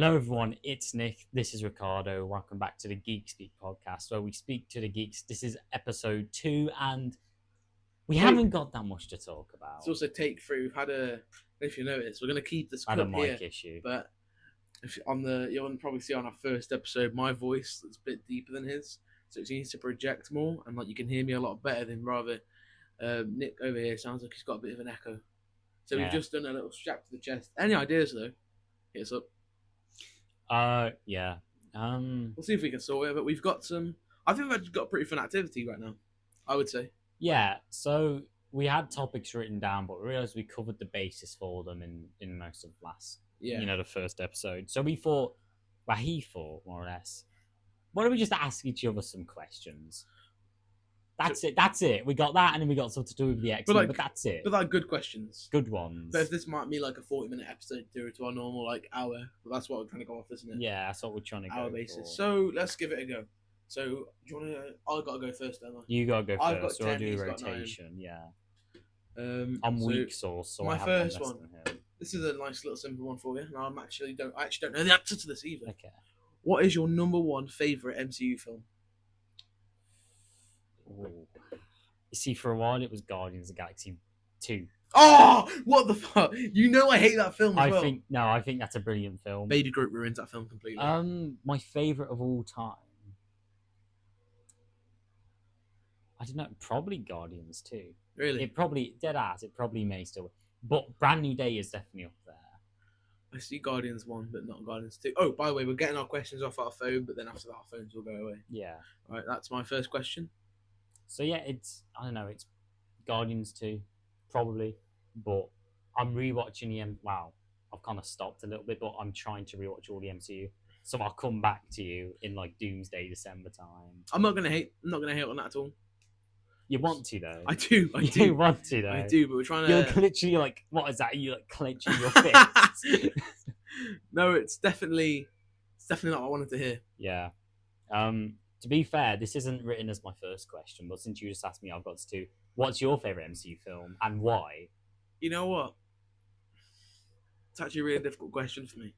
Hello everyone, it's Nick, this is Ricardo. Welcome back to the Geek podcast where we speak to the geeks. This is episode 2 and we haven't got that much to talk about. It's also take 3. We've had if you notice, we're going to keep this I had a clip mic here, issue. but you'll probably see on our first episode, my voice is a bit deeper than his, so it needs to project more, and you can hear me a lot better than Nick over here sounds like he's got a bit of an echo. So Yeah. we've just done a little strap to the chest. Any ideas though? Hit us up. Yeah. We'll see if we can sort it, but we've got some. I think we've got a pretty fun activity right now, I would say. Yeah, so we had topics written down, but we realised we covered the basis for them in most of the first episode. So he thought, more or less, why don't we just ask each other some questions? That's it. We got that, and then we got something to do with the X-Men, but that's it. But good questions. Good ones. But if this might be a 40-minute episode to our normal hour, but that's what we're trying to go off, isn't it? Yeah, that's what we're trying to go hour basis. For. So let's give it a go. So do you want to? I've got to go first, don't I? You got to go I've first. got Or 10, do he's a got 9. rotation. Yeah. I'm weak sauce, so my I have first one. one. This is a nice little simple one for you, and I actually don't know the answer to this either. Okay. What is your number one favorite MCU film? Ooh. You see, for a while it was Guardians of the Galaxy 2. Oh, what the fuck! You know I hate that film as well. I think that's a brilliant film. Baby Groot ruins that film completely. My favorite of all time. I don't know, probably Guardians 2. Really? It probably it probably may still, but Brand New Day is definitely up there. I see Guardians 1, but not Guardians 2. Oh, by the way, we're getting our questions off our phone, but then after that, our phones will go away. Yeah. All right, that's my first question. So yeah, it's Guardians 2, probably, but I'm rewatching the wow, I've kind of stopped a little bit, but I'm trying to rewatch all the MCU, so I'll come back to you in Doomsday December time. I'm not gonna hate on that at all. You want to though? I do. You want to though? I do, but we're trying to. You're literally what is that? You clenching your fists? No, it's definitely not what I wanted to hear. Yeah. To be fair, this isn't written as my first question, but since you just asked me, I've got to. What's your favorite MCU film and why? You know what? It's actually a really difficult question for me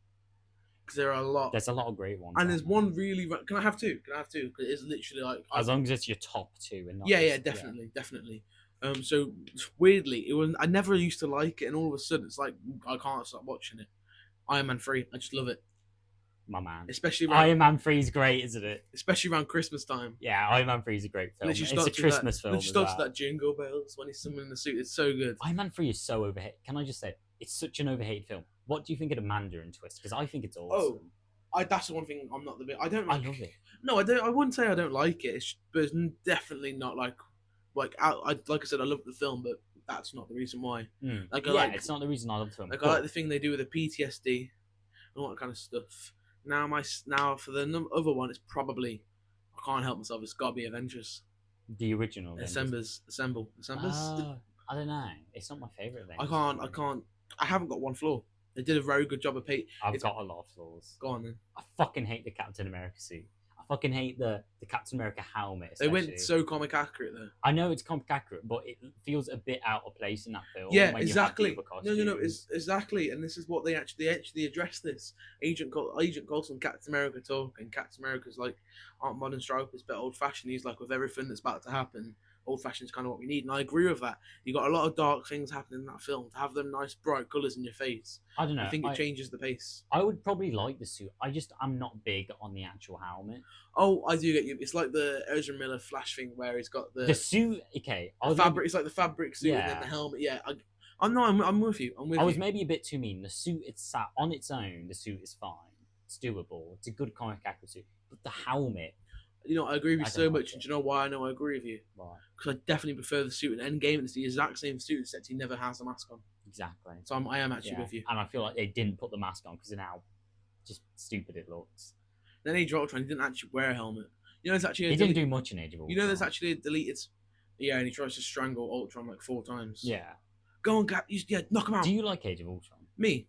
because there are a lot. There's a lot of great ones, and there's one really. Can I have two? Because it's literally as long as it's your top 2 and not. Yeah, definitely. So weirdly, I never used to like it, and all of a sudden, it's I can't stop watching it. Iron Man 3, I just love it. My man. Especially Iron Man 3 is great, isn't it? Especially around Christmas time. Yeah, Iron Man 3 is a great film. It's a Christmas film. It starts with that Jingle Bells when he's someone in the suit. It's so good. Iron Man 3 is so overhated. Can I just say, it's such an overhated film. What do you think of the Mandarin twist? Because I think it's awesome. That's the one thing I'm not the bit. I don't like. I love it. No, I don't. I wouldn't say I don't like it, but it's definitely not like I love the film, but that's not the reason why. It's not the reason I love the film. I like the thing they do with the PTSD and all that kind of stuff. Now for the other one, it's probably I can't help myself. It's got to be Avengers. The original. Assemble. I don't know. It's not my favorite Avengers. I can't. I haven't got one flaw. They did a very good job of I've got a lot of flaws. Go on then. I fucking hate the Captain America suit. I fucking hate the Captain America helmet. Especially. They went so comic accurate though. I know it's comic accurate, but it feels a bit out of place in that film. Yeah, exactly. No, exactly. And this is what they actually address this. Agent Coulson, Captain America talk, and Captain America's aren't modern stripers, but old fashioned. He's with everything that's about to happen. Old fashioned is kind of what we need, and I agree with that. You got a lot of dark things happening in that film. To have them nice bright colours in your face, I don't know. I think it changes the pace. I would probably like the suit. I'm not big on the actual helmet. Oh, I do get you. It's like the Ezra Miller Flash thing where he's got the suit. Okay, fabric. It's like the fabric suit and then the helmet. Yeah, I'm with you. I was maybe a bit too mean. The suit on its own. The suit is fine. It's doable. It's a good comic accurate suit. But the helmet. You know, I agree with you so much, and do you know why I know I agree with you? Why? Because I definitely prefer the suit in Endgame. It's the exact same suit, except he never has a mask on. Exactly. So I am actually with you. And I feel like they didn't put the mask on because of how just stupid it looks. Then Age of Ultron, he didn't actually wear a helmet. You know, there's actually he didn't do much in Age of Ultron. You know, there's actually a deleted. Yeah, and he tries to strangle Ultron 4 times. Yeah. Go on, Cap. Knock him out. Do you like Age of Ultron? Me?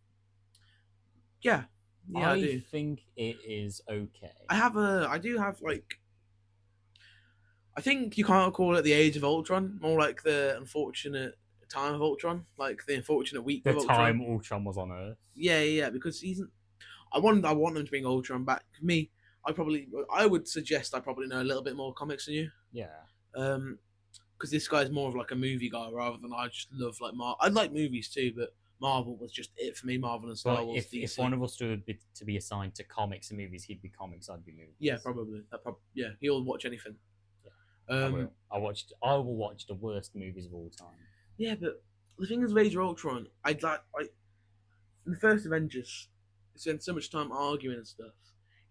Yeah. Yeah, I do. think it is okay. I do have I think you can't call it the Age of Ultron, more like the unfortunate time of Ultron, the unfortunate week of Ultron. The time Ultron was on Earth. Yeah, because I want them to bring Ultron back. Me, I would suggest I probably know a little bit more comics than you. Yeah. Because this guy's more of like a movie guy rather than I just love like Marvel. I like movies too, but Marvel was just it for me. Marvel and Star Wars. If one of us would be to be assigned to comics and movies, he'd be comics. I'd be movies. Yeah, probably. Yeah, he'll watch anything. Yeah. I will watch the worst movies of all time. Yeah, but the thing is, with Age of Ultron, in the first Avengers, they spend so much time arguing and stuff.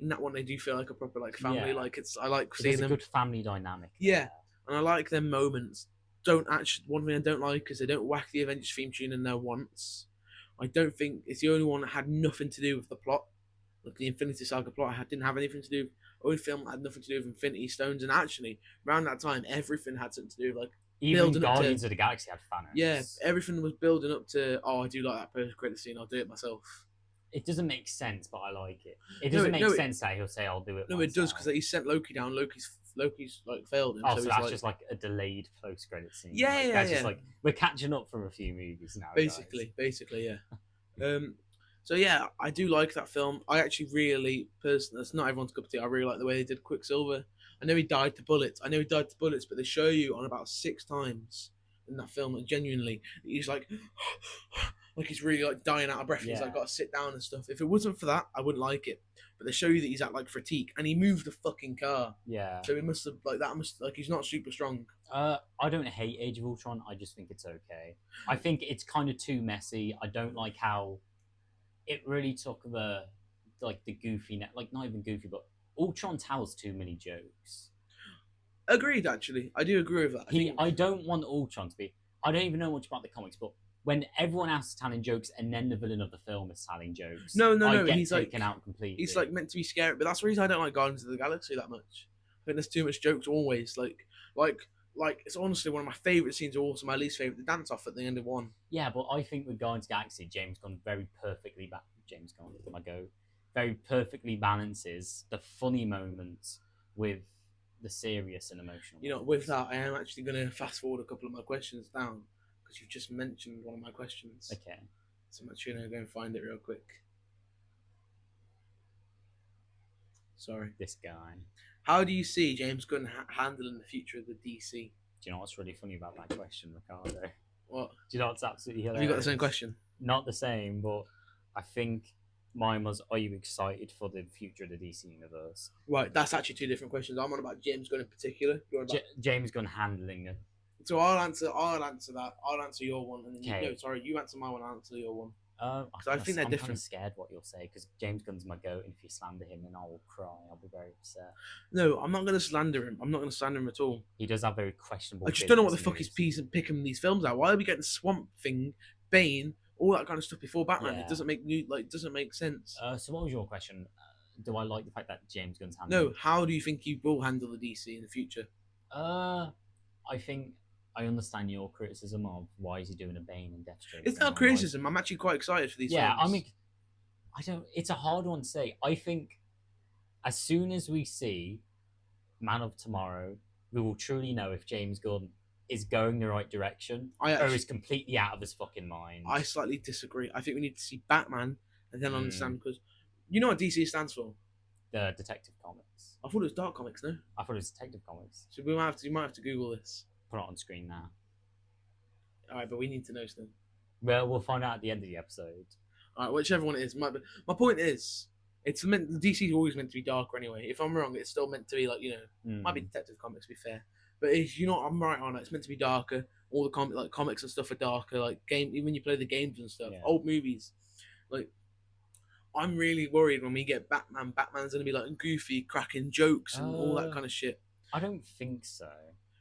In that one, they do feel like a proper like family. Yeah. Like I like seeing them. There's a good family dynamic. Yeah, and I like them moments. One thing I don't like is they don't whack the Avengers theme tune in there once. I don't think it's the only one that had nothing to do with the plot. Like the Infinity Saga plot, didn't have anything to do. Only film had nothing to do with Infinity Stones, and actually around that time, everything had something to do with like even Guardians of the Galaxy had Thanos. Yeah, everything was building up to. Oh, I do like that post-credit scene. I'll do it myself. It doesn't make sense, but I like it. It doesn't make sense that he'll say, "I'll do it." No, myself. It does because he sent Loki down. Loki's like failed him. Oh, so that's just like a delayed post-credit scene. Yeah, like, yeah, that's just like we're catching up from a few movies now. Basically, yeah. So yeah, I do like that film. I actually really, personally, that's not everyone's cup of tea. I really like the way they did Quicksilver. I know he died to bullets. But they show you on about 6 times in that film, and genuinely, he's like he's really like dying out of breath. Yeah. He's like got to sit down and stuff. If it wasn't for that, I wouldn't like it. But they show you that he's at like fatigue, and he moved the fucking car. Yeah. So he must have he's not super strong. I don't hate Age of Ultron. I just think it's okay. I think it's kind of too messy. I don't like how it really took the goofy, like not even goofy, but Ultron tells too many jokes. Agreed, actually. I do agree with that. I don't want Ultron to be... I don't even know much about the comics, but when everyone else is telling jokes and then the villain of the film is telling jokes, no, he's taken out completely. He's like meant to be scary, but that's the reason I don't like Guardians of the Galaxy that much. I think there's too much jokes always. Like it's honestly one of my favourite scenes, or also my least favourite, the dance off at the end of one. Yeah, but I think with Guardians of the Galaxy, James Gunn very perfectly balances the funny moments with the serious and emotional. You know, with that, I am actually going to fast forward a couple of my questions down because you've just mentioned one of my questions. Okay. So I'm actually going to go and find it real quick. Sorry. This guy. How do you see James Gunn handling the future of the DC? Do you know what's really funny about that question, Ricardo? What? Do you know what's absolutely hilarious? Have you got the same question? Not the same, but I think mine was, are you excited for the future of the DC universe? Right, that's actually 2 different questions. I'm on about James Gunn in particular. You're about... James Gunn handling it. So I'll answer that. I'll answer your one, and then you answer my one. I'll answer your one. I think they're different. I'm kind of scared what you'll say because James Gunn's my goat, and if you slander him, then I will cry. I'll be very upset. No, I'm not going to slander him. I'm not going to slander him at all. He does have very questionable. I just don't know what the fuck he's picking these films out. Why are we getting Swamp Thing, Bane, all that kind of stuff before Batman? Yeah. It doesn't make sense. So what was your question? Do I like the fact that James Gunn's handling? No. How do you think he will handle the DC in the future? I think I understand your criticism of why is he doing a Bane and Deathstroke. It's not criticism. I'm actually quite excited for these films. I mean, it's a hard one to say. I think as soon as we see Man of Tomorrow, we will truly know if James Gunn is going the right direction or is completely out of his fucking mind. I slightly disagree. I think we need to see Batman and then understand, because you know what DC stands for? The Detective Comics. I thought it was Dark Comics, no? I thought it was Detective Comics. So you might have to Google this. Put it on screen now. Alright, but we need to know still. Well, we'll find out at the end of the episode. Alright, whichever one it is. My point is, DC's always meant to be darker anyway. If I'm wrong, it's still meant to be might be Detective Comics, to be fair. But I'm right on it. It's meant to be darker. All the comics and stuff are darker. Even when you play the games and stuff, old movies. I'm really worried when we get Batman. Batman's gonna be goofy, cracking jokes and all that kind of shit. I don't think so.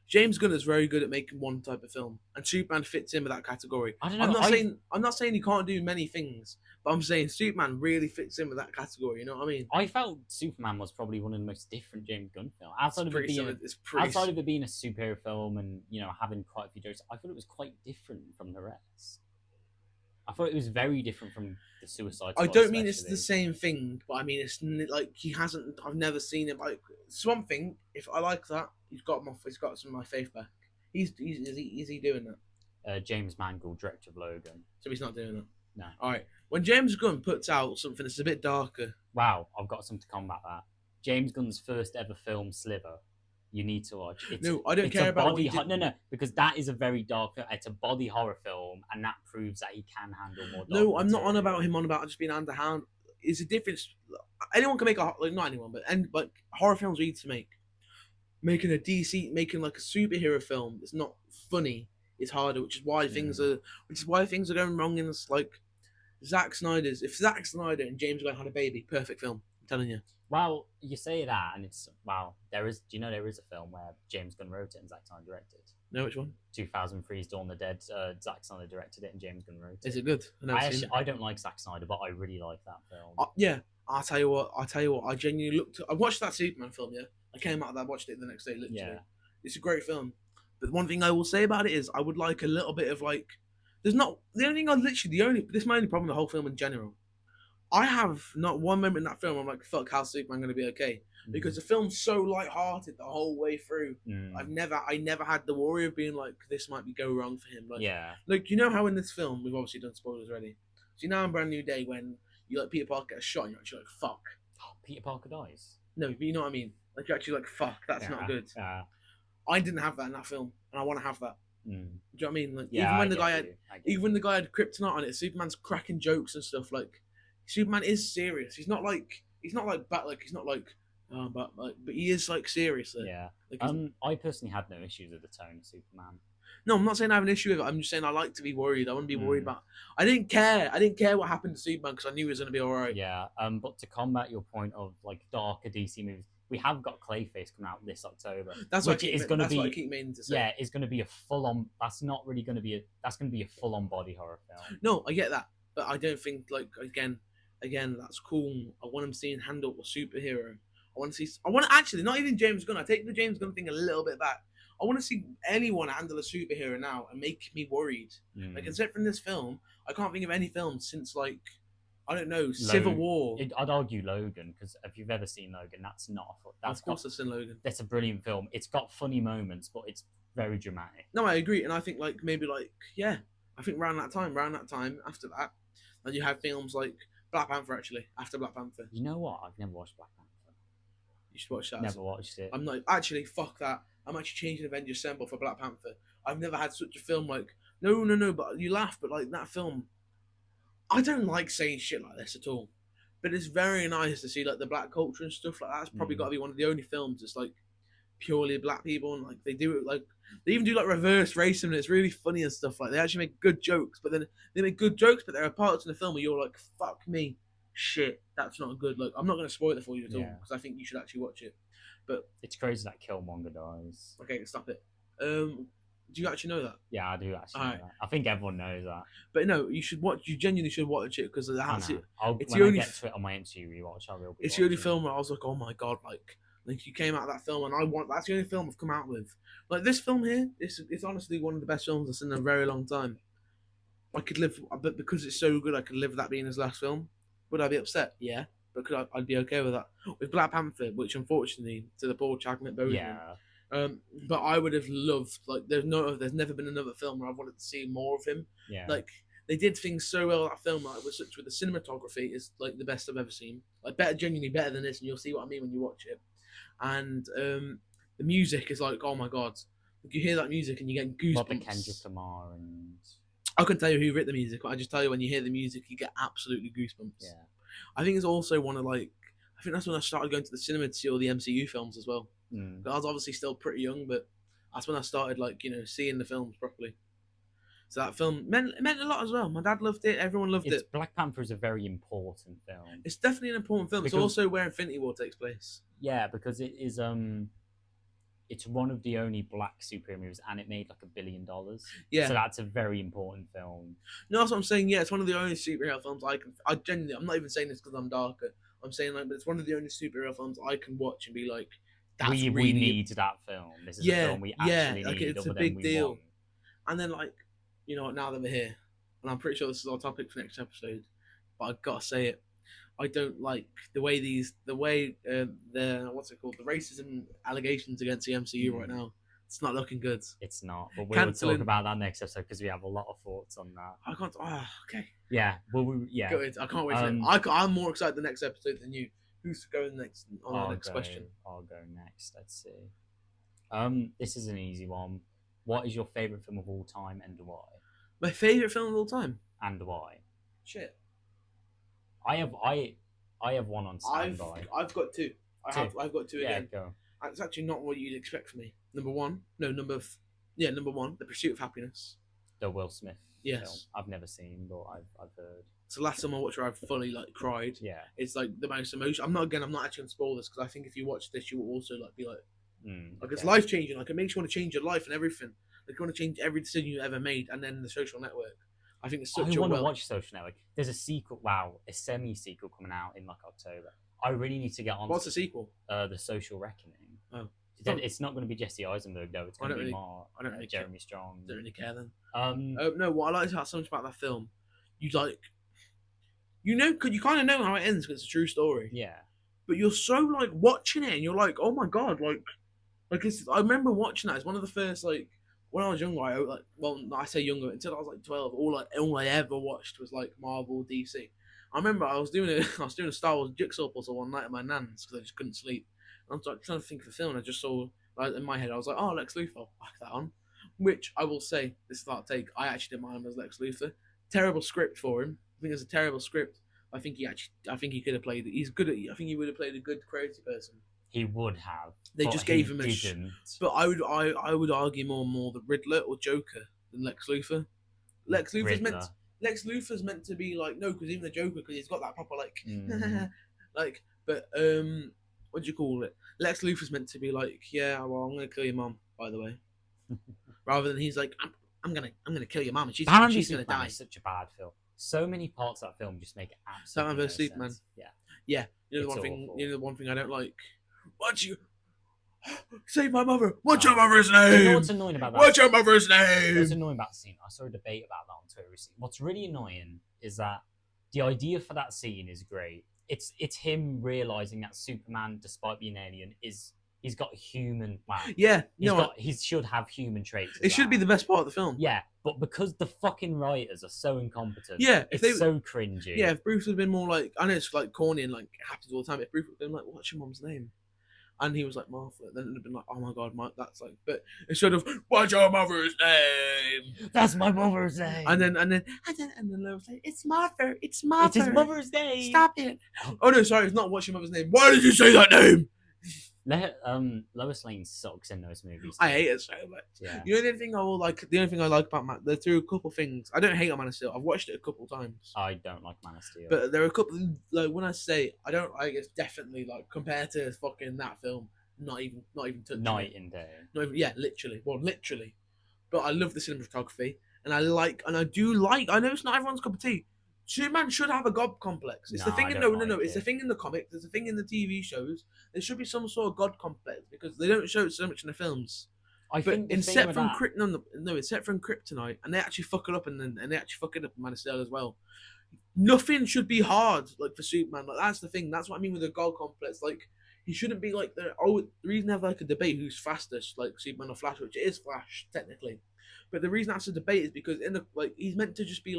James Gunn is very good at making one type of film, and Superman fits in with that category. I don't know. I'm not saying he can't do many things, but I'm saying Superman really fits in with that category. You know what I mean? I felt Superman was probably one of the most different James Gunn films outside of it being a superhero film and having quite a few jokes. I thought it was quite different from the rest. I thought it was very different from the Suicide Squad. I don't mean it's the same thing, but I mean it's he hasn't. I've never seen him Swamp Thing. If I like that, he's got some of my faith back. Is he doing that? James Mangold, director of Logan. So he's not doing that. No. All right. when James Gunn puts out something that's a bit darker. Wow, I've got something to combat that. James Gunn's first ever film, Sliver. You need to watch. No, I don't care about what he did. No, because that is a very dark. It's a body horror film, and that proves that he can handle more. No, I'm not on about him. On about just being underhand. It's a difference. Anyone can make a not anyone, but horror films we need to make. Making a like a superhero film that's not funny is harder, which is why things are going wrong in this. Like Zack Snyder's. If Zack Snyder and James Gunn had a baby, perfect film. I'm telling you. Well, you say that, and it's there is. Do you know there is a film where James Gunn wrote it and Zack Snyder directed? No, which one? 2003's Dawn of the Dead. Zack Snyder directed it and James Gunn wrote it. Is it good? I don't like Zack Snyder, but I really like that film. Yeah, I'll tell you what. I genuinely I watched that Superman film. Yeah, I came out of that, watched it the next day. Literally, yeah. It's a great film. But one thing I will say about it is I would like a little bit of like. There's not the only thing this is my only problem with the whole film in general. I have not one moment in that film I'm like, fuck, how's Superman going to be okay? Because the film's so light-hearted the whole way through. I never had the worry of being like, this might go wrong for him. Like, yeah. Like, you know how in this film, we've obviously done spoilers already. So you know in Brand New Day when you like Peter Parker gets shot and you're actually like, fuck. Oh, Peter Parker dies? No, but you know what I mean? Like, you're actually like, fuck, that's not good. I didn't have that in that film, and I want to have that. Do you know what I mean? Like, even when the guy had kryptonite on it, Superman's cracking jokes and stuff, like, Superman is serious. He's not like but he is like serious. Yeah. Like, I personally had no issues with the tone of Superman. No, I'm not saying I have an issue with it. I'm just saying I like to be worried. I want to be worried about. I didn't care what happened to Superman because I knew he was going to be all right. Yeah. But to combat your point of like darker DC movies, we have got Clayface coming out this October. That's what I keep meaning to say. Yeah, it's going to be a full on. That's not really going to be that's going to be a full on body horror film. No, I get that, but I don't think like again, that's cool. I want him seeing handle a superhero. I want to actually, not even James Gunn. I take the James Gunn thing a little bit back. I want to see anyone handle a superhero now and make me worried. Like, except from this film, I can't think of any film since, like, I don't know, Civil War. I'd argue Logan, because if you've ever seen Logan, that's not of course I've seen Logan. That's a brilliant film. It's got funny moments, but it's very dramatic. No, I agree. And I think, like, maybe, like, yeah, I think around that time, after that, and you have films like Black Panther, actually, after Black Panther. You know what? I've never watched Black Panther. You should watch that. Never watched it. I'm not actually fuck that. I'm actually changing Avengers Assemble for Black Panther. I've never had such a film like no, but you laugh, but like that film. I don't like saying shit like this at all, but it's very nice to see like the black culture and stuff like that. That's probably got to be one of the only films that's like purely black people, and like they do it like they even do like reverse racism, and it's really funny and stuff. Like they actually make good jokes, but then they make good jokes, but there are parts in the film where you're like, fuck me. Shit, that's not good. Like, I'm not going to spoil it for you at all because I think you should actually watch it. But it's crazy that Killmonger dies. Okay, stop it. Do you actually know that? Yeah, I do actually know that. I think everyone knows that. But no, you should watch. You genuinely should watch it because that's it. It's when I get to it on my MCU rewatch, I will. It's the only film where I was like, oh my god, like you came out of that film, and that's the only film I've come out with. Like this film here, it's honestly one of the best films I've seen in a very long time. I could live, but because it's so good, I could live with that being his last film. Would I be upset? Yeah, but I'd be okay with that. With Black Panther, which unfortunately to the poor Chadwick Boseman. Yeah. But I would have loved like there's never been another film where I wanted to see more of him. Yeah. Like they did things so well that film. Like with the cinematography is like the best I've ever seen. Like genuinely better than this, and you'll see what I mean when you watch it. And the music is like, oh my god, like, you hear that music and you get goosebumps. Bob and Kendrick Lamar and. I couldn't tell you who wrote the music, but I just tell you when you hear the music, you get absolutely goosebumps. Yeah. I think it's also one of like, I think that's when I started going to the cinema to see all the MCU films as well. I was obviously still pretty young, but that's when I started like, seeing the films properly. So that film meant a lot as well. My dad loved it. Everyone loved it. Black Panther is a very important film. It's definitely an important film. It's also where Infinity War takes place. Yeah, because it is it's one of the only black superhero movies, and it made like $1 billion. Yeah, so that's a very important film. No, that's what I'm saying. Yeah, it's one of the only superhero films I genuinely. I'm not even saying this because I'm darker. I'm saying like, but it's one of the only superhero films I can watch and be like, we need that film. This is a film we actually need. It's a big deal. And then like, now that we're here, and I'm pretty sure this is our topic for next episode, but I've got to say it. I don't like the what's it called? The racism allegations against the MCU right now. It's not looking good. It's not, but we will Cancelling. talk about that next episode because we have a lot of thoughts on that. I can't. Oh, okay. Yeah, well, yeah. Good. I can't wait for it. I'm more excited the next episode than you. Who's going next on the next question? I'll go next. Let's see. This is an easy one. What is your favorite film of all time and why? My favorite film of all time and why? Shit. I have one on standby. I've got two. I've got two again. Yeah, go. It's actually not what you'd expect from me. Number one, The Pursuit of Happiness. The Will Smith. Yes. Film. I've never seen, but I've heard. It's the last time I watched where I've fully cried. Yeah. It's like the most emotional. I'm not actually going to spoil this because I think if you watch this, you will also be like, it's life changing. Like it makes you want to change your life and everything. Like you want to change every decision you ever made, and then The Social Network. I think it's such I want to watch Social Network. There's a sequel. Wow, a semi-sequel coming out in October. I really need to get on. What's the sequel? The Social Reckoning. Oh. It's not going to be Jesse Eisenberg though. It's going to be more. I don't really Jeremy Strong. Don't really care then. No, what I like so much about that film, you kind of know how it ends because it's a true story. Yeah. But you're so watching it and you're like, oh my god, I remember watching that. It's one of the first when I was younger. I say younger until I was 12. All I ever watched was Marvel, DC. I remember I was doing a Star Wars jigsaw puzzle one night at my nan's because I just couldn't sleep. I was trying to think of a film, and I just saw in my head. I was like, "Oh, Lex Luthor, I'll whack that on." Which I will say, this is our take. I actually didn't mind him as Lex Luthor. Terrible script for him. I think it's a terrible script. I think he could have played it. He's good at. I think he would have played a good crazy person. He would have. They just gave him But I would argue more the Riddler or Joker than Lex Luthor. Lex Luthor's meant to be no, because even the Joker, because he's got that proper but what do you call it? Lex Luthor's meant to be yeah, well, I'm gonna kill your mom, by the way, rather than he's I'm gonna kill your mom and she's gonna die. It's such a bad film. So many parts of that film just make absolutely Batman vs Superman. Sense. Yeah. You know the one thing I don't like. What's you? Save my mother. What's your mother's name? You know what's annoying about that? What's your mother's name? What's annoying about the scene? I saw a debate about that on Twitter recently. What's really annoying is that the idea for that scene is great. It's him realizing that Superman, despite being alien, he's got human. Wow. Yeah. He should have human traits. It should be the best part of the film. Yeah, but because the fucking writers are so incompetent. Yeah, it's so cringy. Yeah, if Bruce had been more I know it's corny and happens all the time. If Bruce had been what's your mom's name? And he was Martha. Then it would have been oh my god, that's but instead of what's your mother's name? That's my mother's name. And then Lois was it's Martha. It's Martha. It's his mother's name. Stop it. Oh no, sorry, it's not what's your mother's name. Why did you say that name? Lois Lane sucks in those movies. I hate it so much. Yeah. The only thing I like about Man, there are a couple things. I don't hate on Man of Steel. I've watched it a couple times. I don't like Man of Steel. But there are a couple when I say I don't like, it's definitely compared to fucking that film, not even touching night and day. Not even, literally. Well, literally. But I love the cinematography, and I do like. I know it's not everyone's cup of tea. Superman should have a god complex. It's the thing It's the thing in the comics. There's a thing in the TV shows. There should be some sort of god complex because they don't show it so much in the films. It's set from Kryptonite, and they actually fuck it up, and they actually fuck it up in Man of Steel as well. Nothing should be hard for Superman. That's the thing. That's what I mean with the god complex. He shouldn't be the reason they have a debate who's fastest, Superman or Flash, which it is Flash technically. But the reason that's a debate is because in the he's meant to just be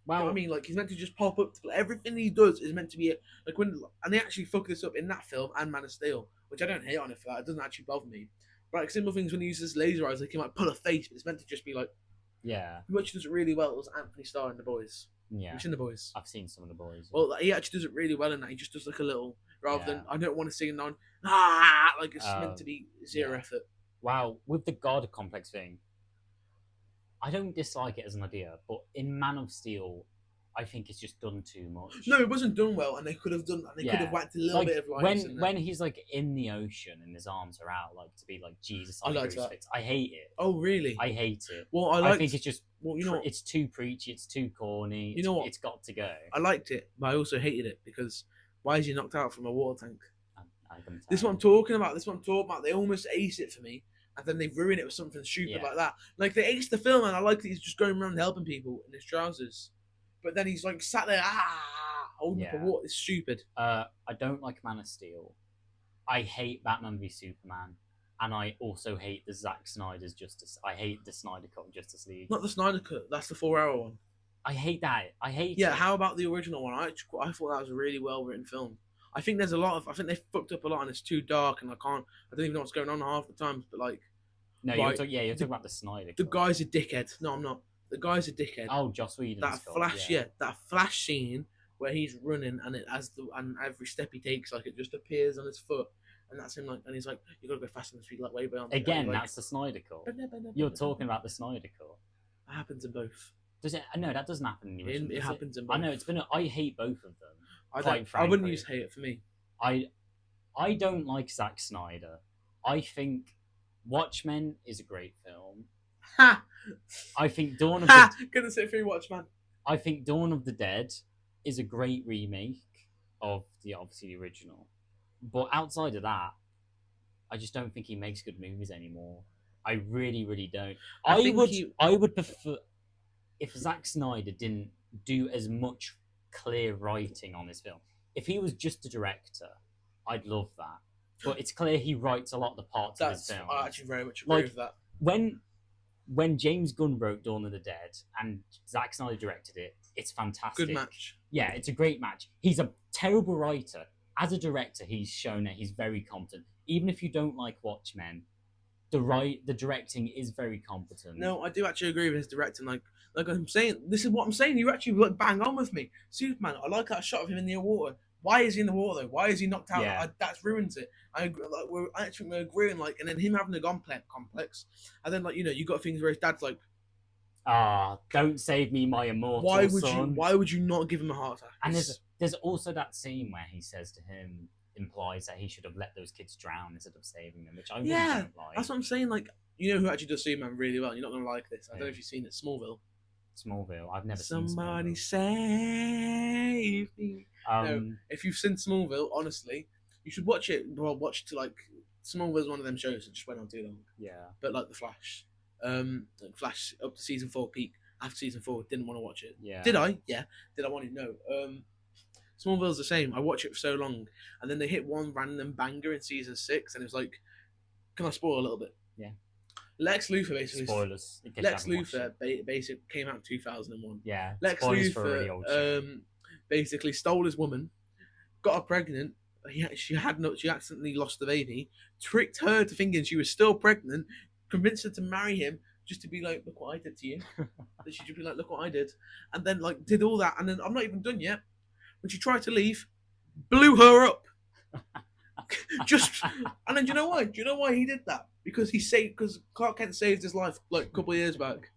wow. You know what I mean, he's meant to just pop up. Everything he does is meant to be and they actually fuck this up in that film and Man of Steel, which I don't hate on it for that. It doesn't actually bother me. But simple things when he uses laser eyes, he might pull a face, but it's meant to just be yeah. Which does it really well. It was Anthony Starr in The Boys. Yeah, Which in The Boys. I've seen some of The Boys. Well, he actually does it really well in that. He just does a little rather than I don't want to sing on it's meant to be zero effort. Wow, with the God complex thing, I don't dislike it as an idea, but in Man of Steel, I think it's just done too much. No, it wasn't done well, and they could have could have whacked a little bit of life when he's in the ocean and his arms are out, to be Jesus. I like that. I hate it. Oh really? I hate it. Well, I think it's just it's too preachy. It's too corny. You know what? It's got to go. I liked it, but I also hated it because why is he knocked out from a water tank? This is what I'm talking about. They almost ace it for me. And then they ruin it with something stupid like that. They ace the film, and I like that he's just going around helping people in his trousers. But then he's sat there, holding up a water. It's stupid. I don't like Man of Steel. I hate Batman v Superman. and I also hate the Zack Snyder's Justice. I hate the Snyder Cut of Justice League. Not the Snyder Cut. That's the 4-hour one. I hate that. I hate. Yeah, it. how about the original one? I thought that was a really well written film. I think there's a lot of. I think they fucked up a lot, and it's too dark, and I don't even know what's going on half the times. But like, no, you're talking about the Snyder Cut. The guy's a dickhead. No, I'm not. The guy's a dickhead. Oh, Joss Whedon. That flash, that flash scene where he's running, and and every step he takes, like it just appears on his foot, and that's him. Like, and he's like, "You gotta go faster than the speed, like way beyond." Again, that's the Snyder Cut. You're talking about the Snyder Cut. That happens in both. Does it? No, that doesn't happen in the original. It happens in both. I know it's been. I hate both of them. I wouldn't use hate for me. I don't like Zack Snyder. I think Watchmen is a great film. Ha! I think Dawn of Gonna sit through Watchmen. I think Dawn of the Dead is a great remake of obviously the original. But outside of that, I just don't think he makes good movies anymore. I really, really don't. I would prefer if Zack Snyder didn't do as much clear writing on this film. If he was just a director, I'd love that. But it's clear he writes a lot of the parts of his film. I actually very much agree with that. When James Gunn wrote Dawn of the Dead and Zack Snyder directed it, it's fantastic. Good match. Yeah, it's a great match. He's a terrible writer. As a director, he's shown that he's very competent. Even if you don't like Watchmen, the directing is very competent. No, I do actually agree with his directing. Like I'm saying, this is what I'm saying. You actually like bang on with me. Superman, I like that shot of him in the water. Why is he in the water though? Why is he knocked out? Yeah. That's ruins it. We're agreeing. Like, and then him having a gun complex, and then like you got things where his dad's like, don't save me, my immortal son. Why would you not give him a heart attack? And there's also that scene where he says to him, implies that he should have let those kids drown instead of saving them, which I really don't like. That's what I'm saying. Like, who actually does Superman really well? You're not gonna like this. I don't know if you've seen it. Smallville, I've never seen Smallville. Somebody save me. No, if you've seen Smallville, honestly, you should watch it. Well, watch to like Smallville's one of them shows that just went on too long. Yeah. But like the Flash, Flash up to season 4 peak. After season 4, didn't want to watch it. Yeah. Did I? Yeah. Did I want to? No. Smallville's the same. I watch it for so long, and then they hit one random banger in season 6, and it was like, can I spoil a little bit? Yeah. Lex Luthor basically. Spoilers. Lex Luthor basically came out in 2001. Yeah. Lex Luthor basically stole his woman, got her pregnant. She accidentally lost the baby. Tricked her to thinking she was still pregnant. Convinced her to marry him just to be like, look what I did to you. She should be like, look what I did, and then like did all that, and then I'm not even done yet. When she tried to leave, blew her up. And then do you know why? Do you know why he did that? Because Clark Kent saved his life like a couple of years back.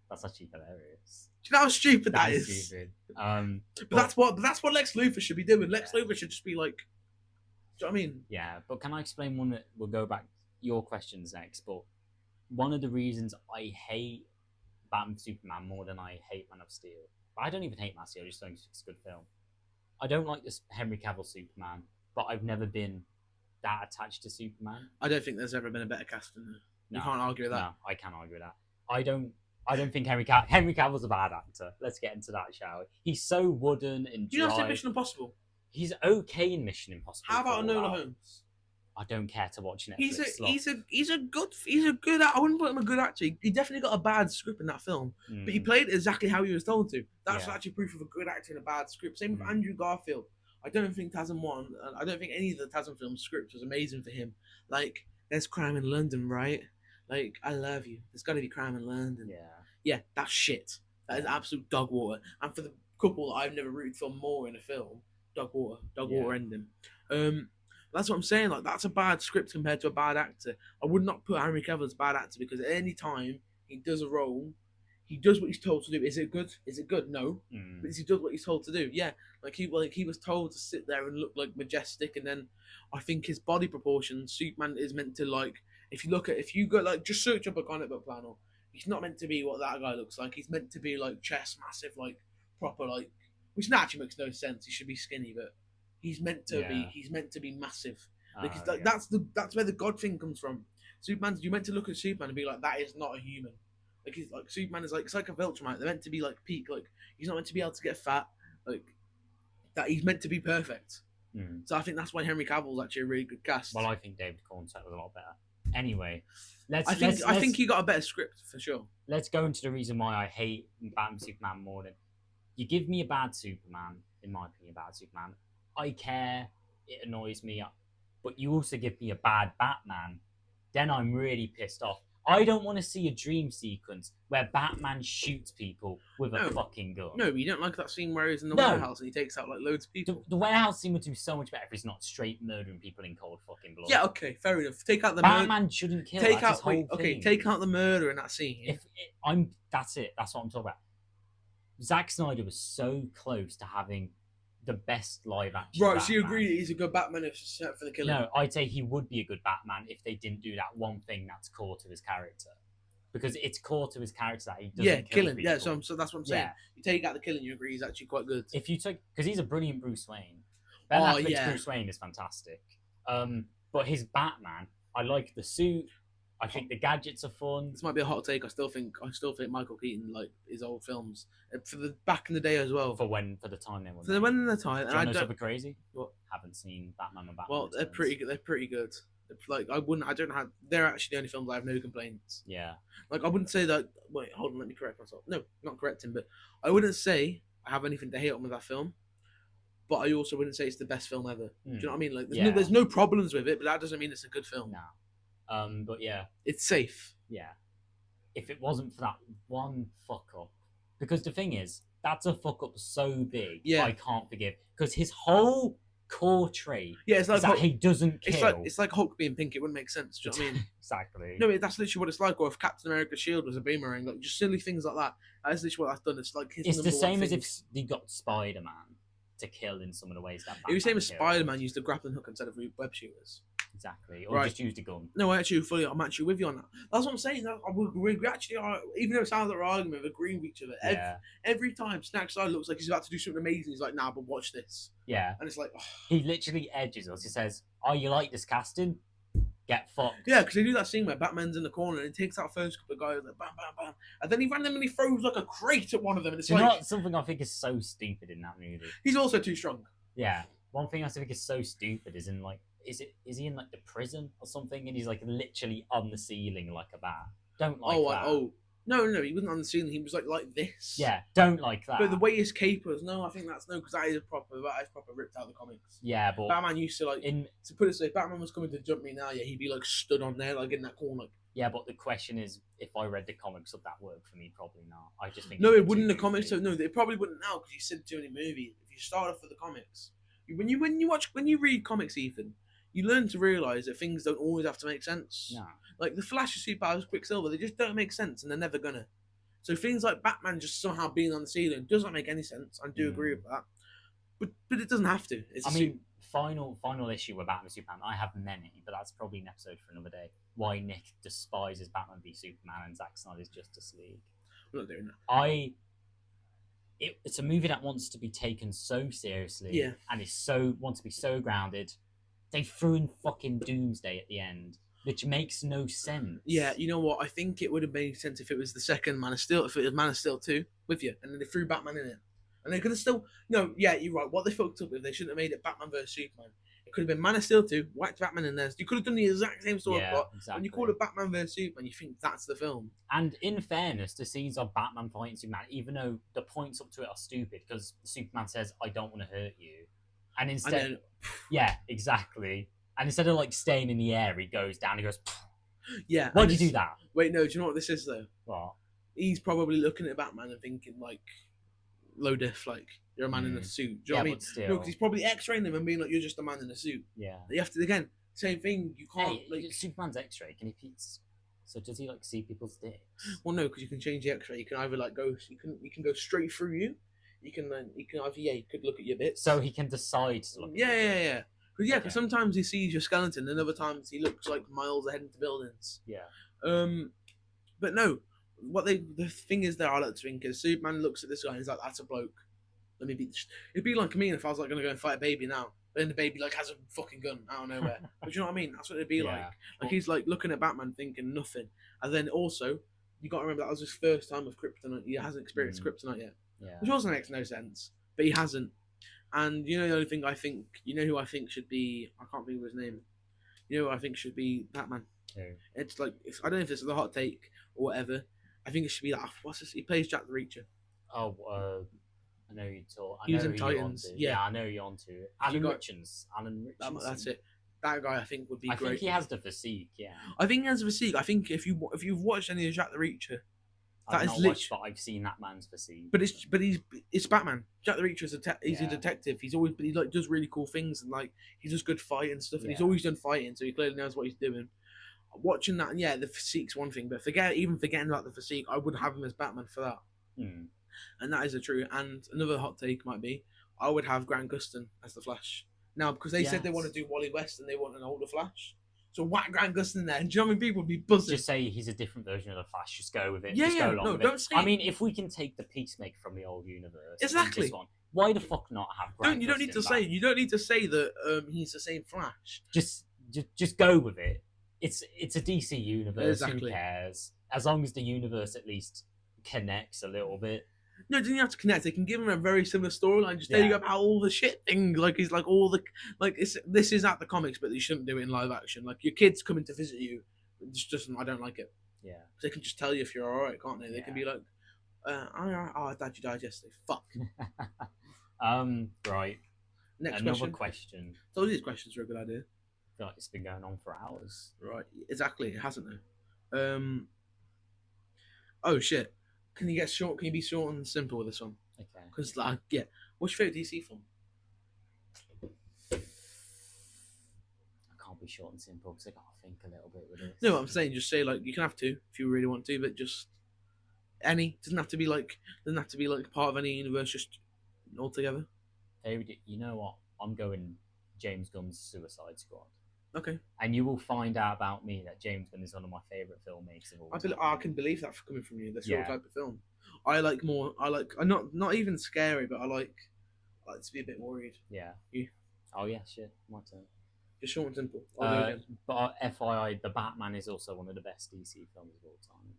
That's actually hilarious. Do you know how stupid that is? Stupid. But that's what Lex Luthor should be doing. Lex Luthor should just be like, do you know what I mean? Yeah, but can I explain one that we'll go back your questions next? But one of the reasons I hate Batman v Superman more than I hate Man of Steel. But I don't even hate Man of Steel. I just think it's a good film. I don't like this Henry Cavill Superman, but I've never been that attached to Superman. I don't think there's ever been a better cast than him. You can't argue with that. No, I can't argue with that. I don't think Henry Cavill's a bad actor. Let's get into that, shall we? He's so wooden and dry. Do you not see Mission Impossible? He's okay in Mission Impossible. How about Enola Holmes? I don't care to watch Netflix. He's a good. I wouldn't put him a good actor. He definitely got a bad script in that film, but he played exactly how he was told to. That's actually proof of a good actor in a bad script. Same with Andrew Garfield. I don't think Tasm won. I don't think any of the Tasm film script was amazing for him. Like, there's crime in London, right? Like, I love you. There's got to be crime in London. Yeah, that's shit. That is absolute dog water. And for the couple that I've never rooted for more in a film, dog water ending. That's what I'm saying. Like, that's a bad script compared to a bad actor. I would not put Henry Cavill as a bad actor because at any time he does a role, he does what he's told to do. Is it good? Is it good? No. But he does what he's told to do. Yeah. Like he was told to sit there and look like majestic, and then I think his body proportions, Superman is meant to like. If you go like just search up a comic book panel, he's not meant to be what that guy looks like. He's meant to be like chest massive, like proper, like, which actually makes no sense. He should be skinny, but he's meant to be. He's meant to be massive. Like that's where the God thing comes from. Superman's you meant to look at Superman and be like, that is not a human. Like he's like Superman is like it's like a Viltrumite. They're meant to be like peak. Like he's not meant to be able to get fat. Like that he's meant to be perfect. So I think that's why Henry Cavill's actually a really good cast. Well, I think David Cornsett was a lot better. Anyway, I think he got a better script for sure. Let's go into the reason why I hate Batman Superman more than you give me a bad Superman. In my opinion, bad Superman. I care. It annoys me. But you also give me a bad Batman. Then I'm really pissed off. I don't want to see a dream sequence where Batman shoots people with a fucking gun. No, you don't like that scene where he's in the warehouse and he takes out like loads of people. The warehouse scene would do so much better if he's not straight murdering people in cold fucking blood. Yeah, okay, fair enough. Take out the Batman shouldn't kill. Take out take out the murder in that scene. That's it. That's what I'm talking about. Zack Snyder was so close to having the best live action. Right, Batman. so you agree that he's a good Batman except for the killing? No, I'd say he would be a good Batman if they didn't do that one thing that's core to his character. Because it's core to his character that he doesn't kill people. Yeah, so that's what I'm saying. Yeah. You take out the killing, you agree he's actually quite good. If you took, because he's a brilliant Bruce Wayne. Ben Affleck's Bruce Wayne is fantastic. But his Batman, I like the suit. I think the gadgets are fun. This might be a hot take. I still think Michael Keaton, like his old films for the back in the day as well. For the time they were. For when the time. Do you know something crazy? What? Haven't seen Batman and Batman. Well, they're pretty good. They're pretty good. Like they're actually the only films I have no complaints. Yeah. Like I wouldn't say that. Wait, hold on. Let me correct myself. No, not correcting, but I wouldn't say I have anything to hate on with that film. But I also wouldn't say it's the best film ever. Do you know what I mean? Like there's no problems with it, but that doesn't mean it's a good film. No. But yeah, it's safe. Yeah, if it wasn't for that one fuck up, because the thing is, that's a fuck up so big, I can't forgive. Because his whole core trait, it's like is that he doesn't kill. It's like Hulk being pink. It wouldn't make sense. Do you know what I mean? Exactly. No, that's literally what it's like. Or if Captain America's shield was a boomerang, like just silly things like that. That's literally what that's done. It's like it's the same as if they got Spider-Man to kill in some of the ways that. It was the same as Spider-Man used a grappling hook instead of web shooters. Exactly, or just used a gun. No, I'm actually with you on that. That's what I'm saying. We actually are, even though it sounds like we're arguing, we're agreeing with each other. Every time Snack Side looks like he's about to do something amazing, he's like, "Nah, but watch this." Yeah, and it's like he literally edges us. He says, "Oh, you like this casting? Get fucked." Yeah, because they do that scene where Batman's in the corner and he takes out first couple of guys like bam, bam, bam, and then he randomly throws like a crate at one of them, and it's like something I think is so stupid in that movie. He's also too strong. Yeah, one thing I think is so stupid is in like. Is he in like the prison or something? And he's like literally on the ceiling like a bat. Don't like that. No, he wasn't on the ceiling. He was like this. Yeah, don't like that. But the way his cape was, I think that's because that is proper ripped out of the comics. Yeah, but Batman used to like to put it so if Batman was coming to jump me now, he'd be like stood on there like in that corner. Yeah, but the question is, if I read the comics, would that work for me? Probably not. I just think it wouldn't. The comics, no, it probably wouldn't now because you said too many movies. If you start off with the comics, when you read comics, Ethan. You learn to realise that things don't always have to make sense. No. Like the Flash's superpowers, Quicksilver, they just don't make sense and they're never gonna. So things like Batman just somehow being on the ceiling doesn't make any sense. I do agree with that. But it doesn't have to. Final issue with Batman v Superman, I have many, but that's probably an episode for another day. Why Nick despises Batman v Superman and Zack Snyder's Justice League. I'm not doing that. It's a movie that wants to be taken so seriously and wants to be so grounded. They threw in fucking Doomsday at the end, which makes no sense. Yeah, you know what? I think it would have made sense if it was the second Man of Steel, if it was Man of Steel 2 with you, and then they threw Batman in it. And they could have still... No, yeah, you're right. What they fucked up with, they shouldn't have made it Batman vs Superman. It could have been Man of Steel 2, whacked Batman in there. You could have done the exact same sort of plot. Exactly. When you call it Batman vs Superman, you think that's the film. And in fairness, the scenes of Batman fighting Superman, even though the points up to it are stupid, because Superman says, "I don't want to hurt you." And instead... Yeah, exactly. And instead of like staying in the air, he goes down. He goes, "Yeah." Why'd you do that? Wait, no. Do you know what this is though? What? He's probably looking at Batman and thinking like, low diff, like you're a man in a suit. Do you know what I mean? Still... No, because he's probably X-raying them and being like, "You're just a man in a suit." Yeah. You have to again, same thing. You can't like Superman's X-ray. Can he? So does he like see people's dicks? Well, no, because you can change the X-ray. You can either like go. You can go straight through you. You can either you could look at your bits. So he can decide to look. Yeah. Because sometimes he sees your skeleton, and other times he looks like miles ahead into buildings. Yeah. But no, the thing is there I like to think is Superman looks at this guy and he's like, "That's a bloke. Let me be." It'd be like me if I was like going to go and fight a baby now, but then the baby like has a fucking gun out of nowhere. But you know what I mean? That's what it'd be like. Like he's like looking at Batman thinking nothing, and then also you got to remember that was his first time with kryptonite. He hasn't experienced kryptonite yet, which also makes no sense. But he hasn't. And the only thing I think, who I think should be, I can't think of his name. Who I think should be Batman. Who? It's like I don't know if this is a hot take or whatever. I think it should be like what's this? He plays Jack the Reacher. Oh, I know you talk. He was in Titans. Yeah, I know you're onto. Alan Richards. That's it. That guy I think would be great. I think he has the physique. Yeah. I think he has the physique. I think if you've watched any of Jack the Reacher, I've not watched, but I've seen that man's physique. But it's Batman. Jack the Reacher is he's a detective. He like does really cool things and like he does good fighting and stuff. And he's always done fighting, so he clearly knows what he's doing. Watching that, and the physique's one thing, but forgetting about the physique, I would have him as Batman for that. And that is a true. And another hot take might be, I would have Grant Gustin as the Flash. Now, because they said they want to do Wally West and they want an older Flash. So whack Grant Gustin there. And do you know how many people would be buzzing? Just say he's a different version of the Flash. Just go with it. Yeah, go along with don't it. say I mean, if we can take the Peacemaker from the old universe, exactly. This one, why the fuck not have Grant You don't need to say. You don't need to say that he's the same Flash. Just go with it. It's a DC universe. Exactly. Who cares? As long as the universe at least connects a little bit. No, it doesn't have to connect. They can give him a very similar storyline. Just tell you about all the shit things. Like he's like all the this is at the comics, but you shouldn't do it in live action. Like your kids coming to visit you, just I don't like it. Yeah, they can just tell you if you're all right, can't they? They can be like, Dad, you died yesterday. Fuck. Right. Another question. So these questions are a good idea. I feel like it's been going on for hours. Right. Exactly. It hasn't though. Oh shit. Can you be short and simple with this one? Okay. Because what's your favorite DC film? I can't be short and simple because I gotta think a little bit with it. No, what I'm saying, just say like you can have two if you really want to, but just any doesn't have to be like part of any universe, just all together. You know what? I'm going James Gunn's Suicide Squad. Okay. And you will find out about me that James Gunn is one of my favourite filmmakers of all time. I can believe that coming from you. That's your type of film. I like not even scary, but I like to be a bit worried. Yeah. You? Oh yeah, shit. My turn. Just short and simple. But FYI, The Batman is also one of the best DC films of all time.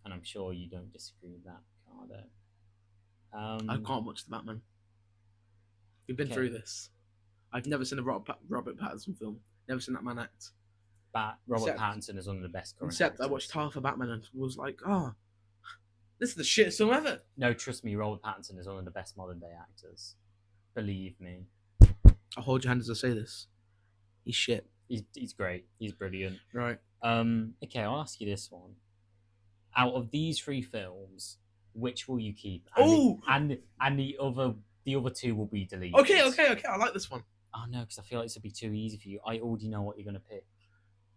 And I'm sure you don't disagree with that, Ricardo. I can't watch The Batman. We've been through this. I've never seen a Robert Pattinson film. Never seen that man act. Robert Pattinson is one of the best current Except actors. I watched half of Batman and was like, this is the shittest film ever. No, trust me, Robert Pattinson is one of the best modern day actors. Believe me. I'll hold your hand as I say this. He's shit. He's great. He's brilliant. Right. Okay, I'll ask you this one. Out of these three films, which will you keep? And the other two will be deleted. Okay. I like this one. Oh no, because I feel like this would be too easy for you. I already know what you're going to pick.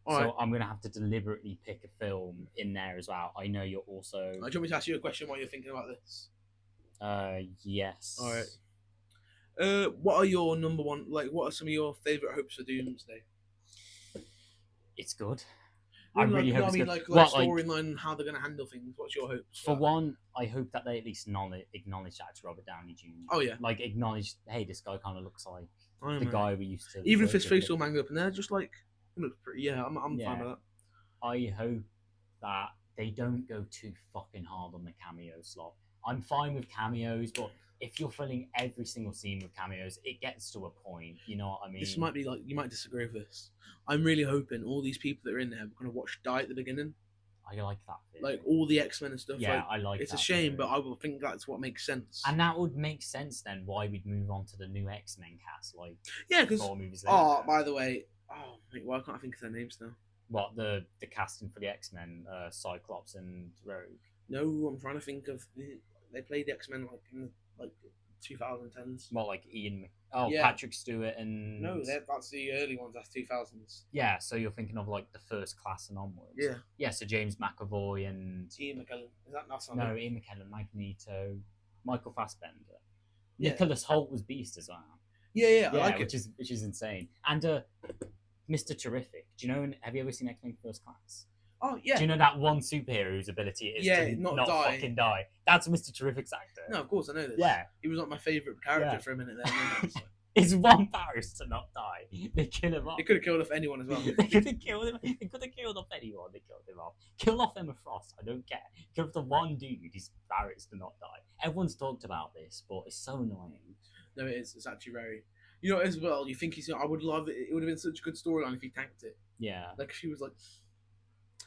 Right. I'm going to have to deliberately pick a film in there as well. I know you're also... Do you want me to ask you a question while you're thinking about this? Yes. All right. What are your number one... what are some of your favourite hopes for Doomsday? It's good. I really hope it's good. Storyline and how they're going to handle things. What's your hopes? For one, I hope that they at least acknowledge that it's Robert Downey Jr. Oh, yeah. Acknowledge, hey, this guy kind of looks like the guy we used to... Even if his face all mangled up and they're just like... It looks pretty... Yeah, I'm fine with that. I hope that they don't go too fucking hard on the cameo slot. I'm fine with cameos, but if you're filling every single scene with cameos, it gets to a point. You know what I mean? This might be you might disagree with this. I'm really hoping all these people that are in there we're going to watch die at the beginning. I like that theory. All the X-Men and stuff. Yeah, I like it's that a shame, theory. but I will think that's what makes sense. And that would make sense then why we'd move on to the new X-Men cast. Because... 4 movies later. Oh, by the way... Oh, wait, why can't I think of their names now? What, the casting for the X-Men, Cyclops and Rogue? No, I'm trying to think of... They played the X-Men in 2010s. What, Ian... Oh, yeah. Patrick Stewart and... No, that's the early ones. That's 2000s. Yeah, so you're thinking of the first class and onwards. Yeah. Yeah, so James McAvoy and... Ian McKellen. Is that not something? No, Ian McKellen, Magneto, Michael Fassbender. Yeah. Nicholas Hoult was Beast as well. Yeah, I like it. Which is insane. And Mr. Terrific. Do you know? Have you ever seen X-Men First Class? Oh yeah. Do you know that one superhero whose ability is to not fucking die? That's Mr. Terrific's actor. No, of course I know this. Yeah. He was not my favourite character for a minute there. It's one Paris to not die. They kill him off. They could have killed off anyone as well. They could have killed him. They could have killed off anyone. They killed him off. Kill off Emma Frost. I don't care. Kill off the one dude who's Paris to not die. Everyone's talked about this, but it's so annoying. No, it is. It's actually very... You know, as well, you think I would love it. It would have been such a good storyline if he tanked it. Yeah. Like if she was like,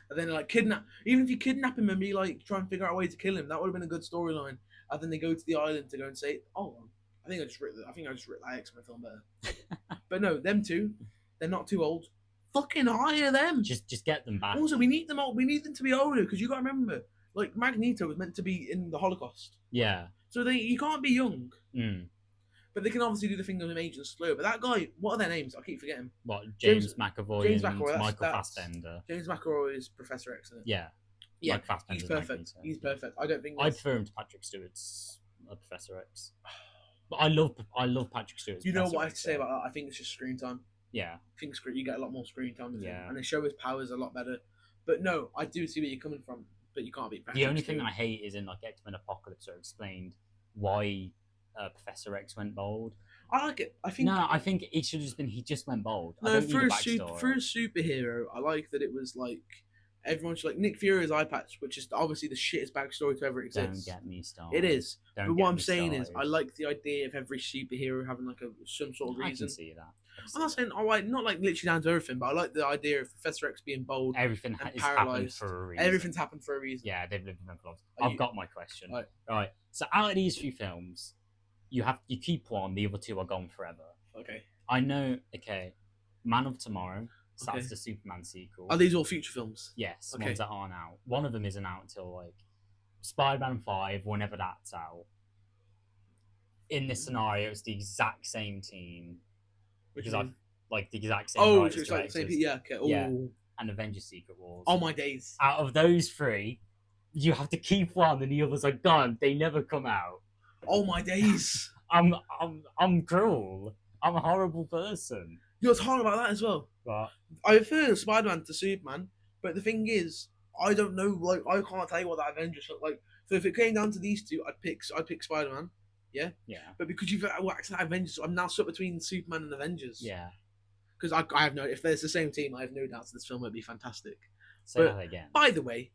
and then like kidnap. Even if you kidnap him and be like try and figure out a way to kill him, that would have been a good storyline. And then they go to the island to go and say, "Oh, I think I just wrote that X-Men film better." But no, them two, they're not too old. Fucking hire them. Just get them back. Also, we need them old. We need them to be older because you got to remember, like Magneto was meant to be in the Holocaust. Yeah. So you can't be young. Mm. But they can obviously do the thing of him aging slow. But that guy, what are their names? I keep forgetting. What, James McAvoy James and McAvoy, Michael Fassbender. James McAvoy is Professor X, isn't it? Yeah. Yeah, Mike Fassbender's he's perfect. Magneto. He's perfect. I don't think I prefer him to Patrick Stewart's Professor X. But I love Patrick Stewart's You know Professor what I have X, to say about that? I think it's just screen time. Yeah. I think you get a lot more screen time with him. Yeah. And they show his powers a lot better. But no, I do see where you're coming from. But you can't beat Patrick The only Stewart. thing I hate is in like X-Men Apocalypse are explained why Professor X went bald. I like it. I think it should have just been he just went bald. No, for a superhero, I like that it was like everyone should like Nick Fury's eye patch, which is obviously the shittest backstory to ever exist. Don't get me started. It is. Don't but get what I'm me saying started. is, I like the idea of every superhero having like some sort of reason. I can see that. I'm not saying not like literally down to everything, but I like the idea of Professor X being bold. Everything is happened for a reason. Everything's happened for a reason. Yeah, they've lived in their lives. I've got my question. Right. So out of these few films, you keep one. The other two are gone forever. Okay. I know. Okay. Man of Tomorrow. So that's the Superman sequel. Are these all future films? Yes, ones that aren't out. One of them isn't out until like Spider-Man 5, whenever that's out. In this scenario, it's the exact same team. Because I've like the exact same. Oh, so it's like the same people. Yeah, okay. Ooh. Yeah. And Avengers Secret Wars. Oh my days. Out of those three, you have to keep one and the others are gone. They never come out. Oh my days. I'm cruel. I'm a horrible person. You're talking about that as well. But I prefer Spider-Man to Superman, but the thing is, I don't know. Like, I can't tell you what that Avengers look like. So if it came down to these two, I'd pick Spider-Man. Yeah. Yeah. But because you've waxed that Avengers, I'm now stuck between Superman and Avengers. Yeah. Because I have no. If there's the same team, I have no doubts this film would be fantastic. Say that again. By the way,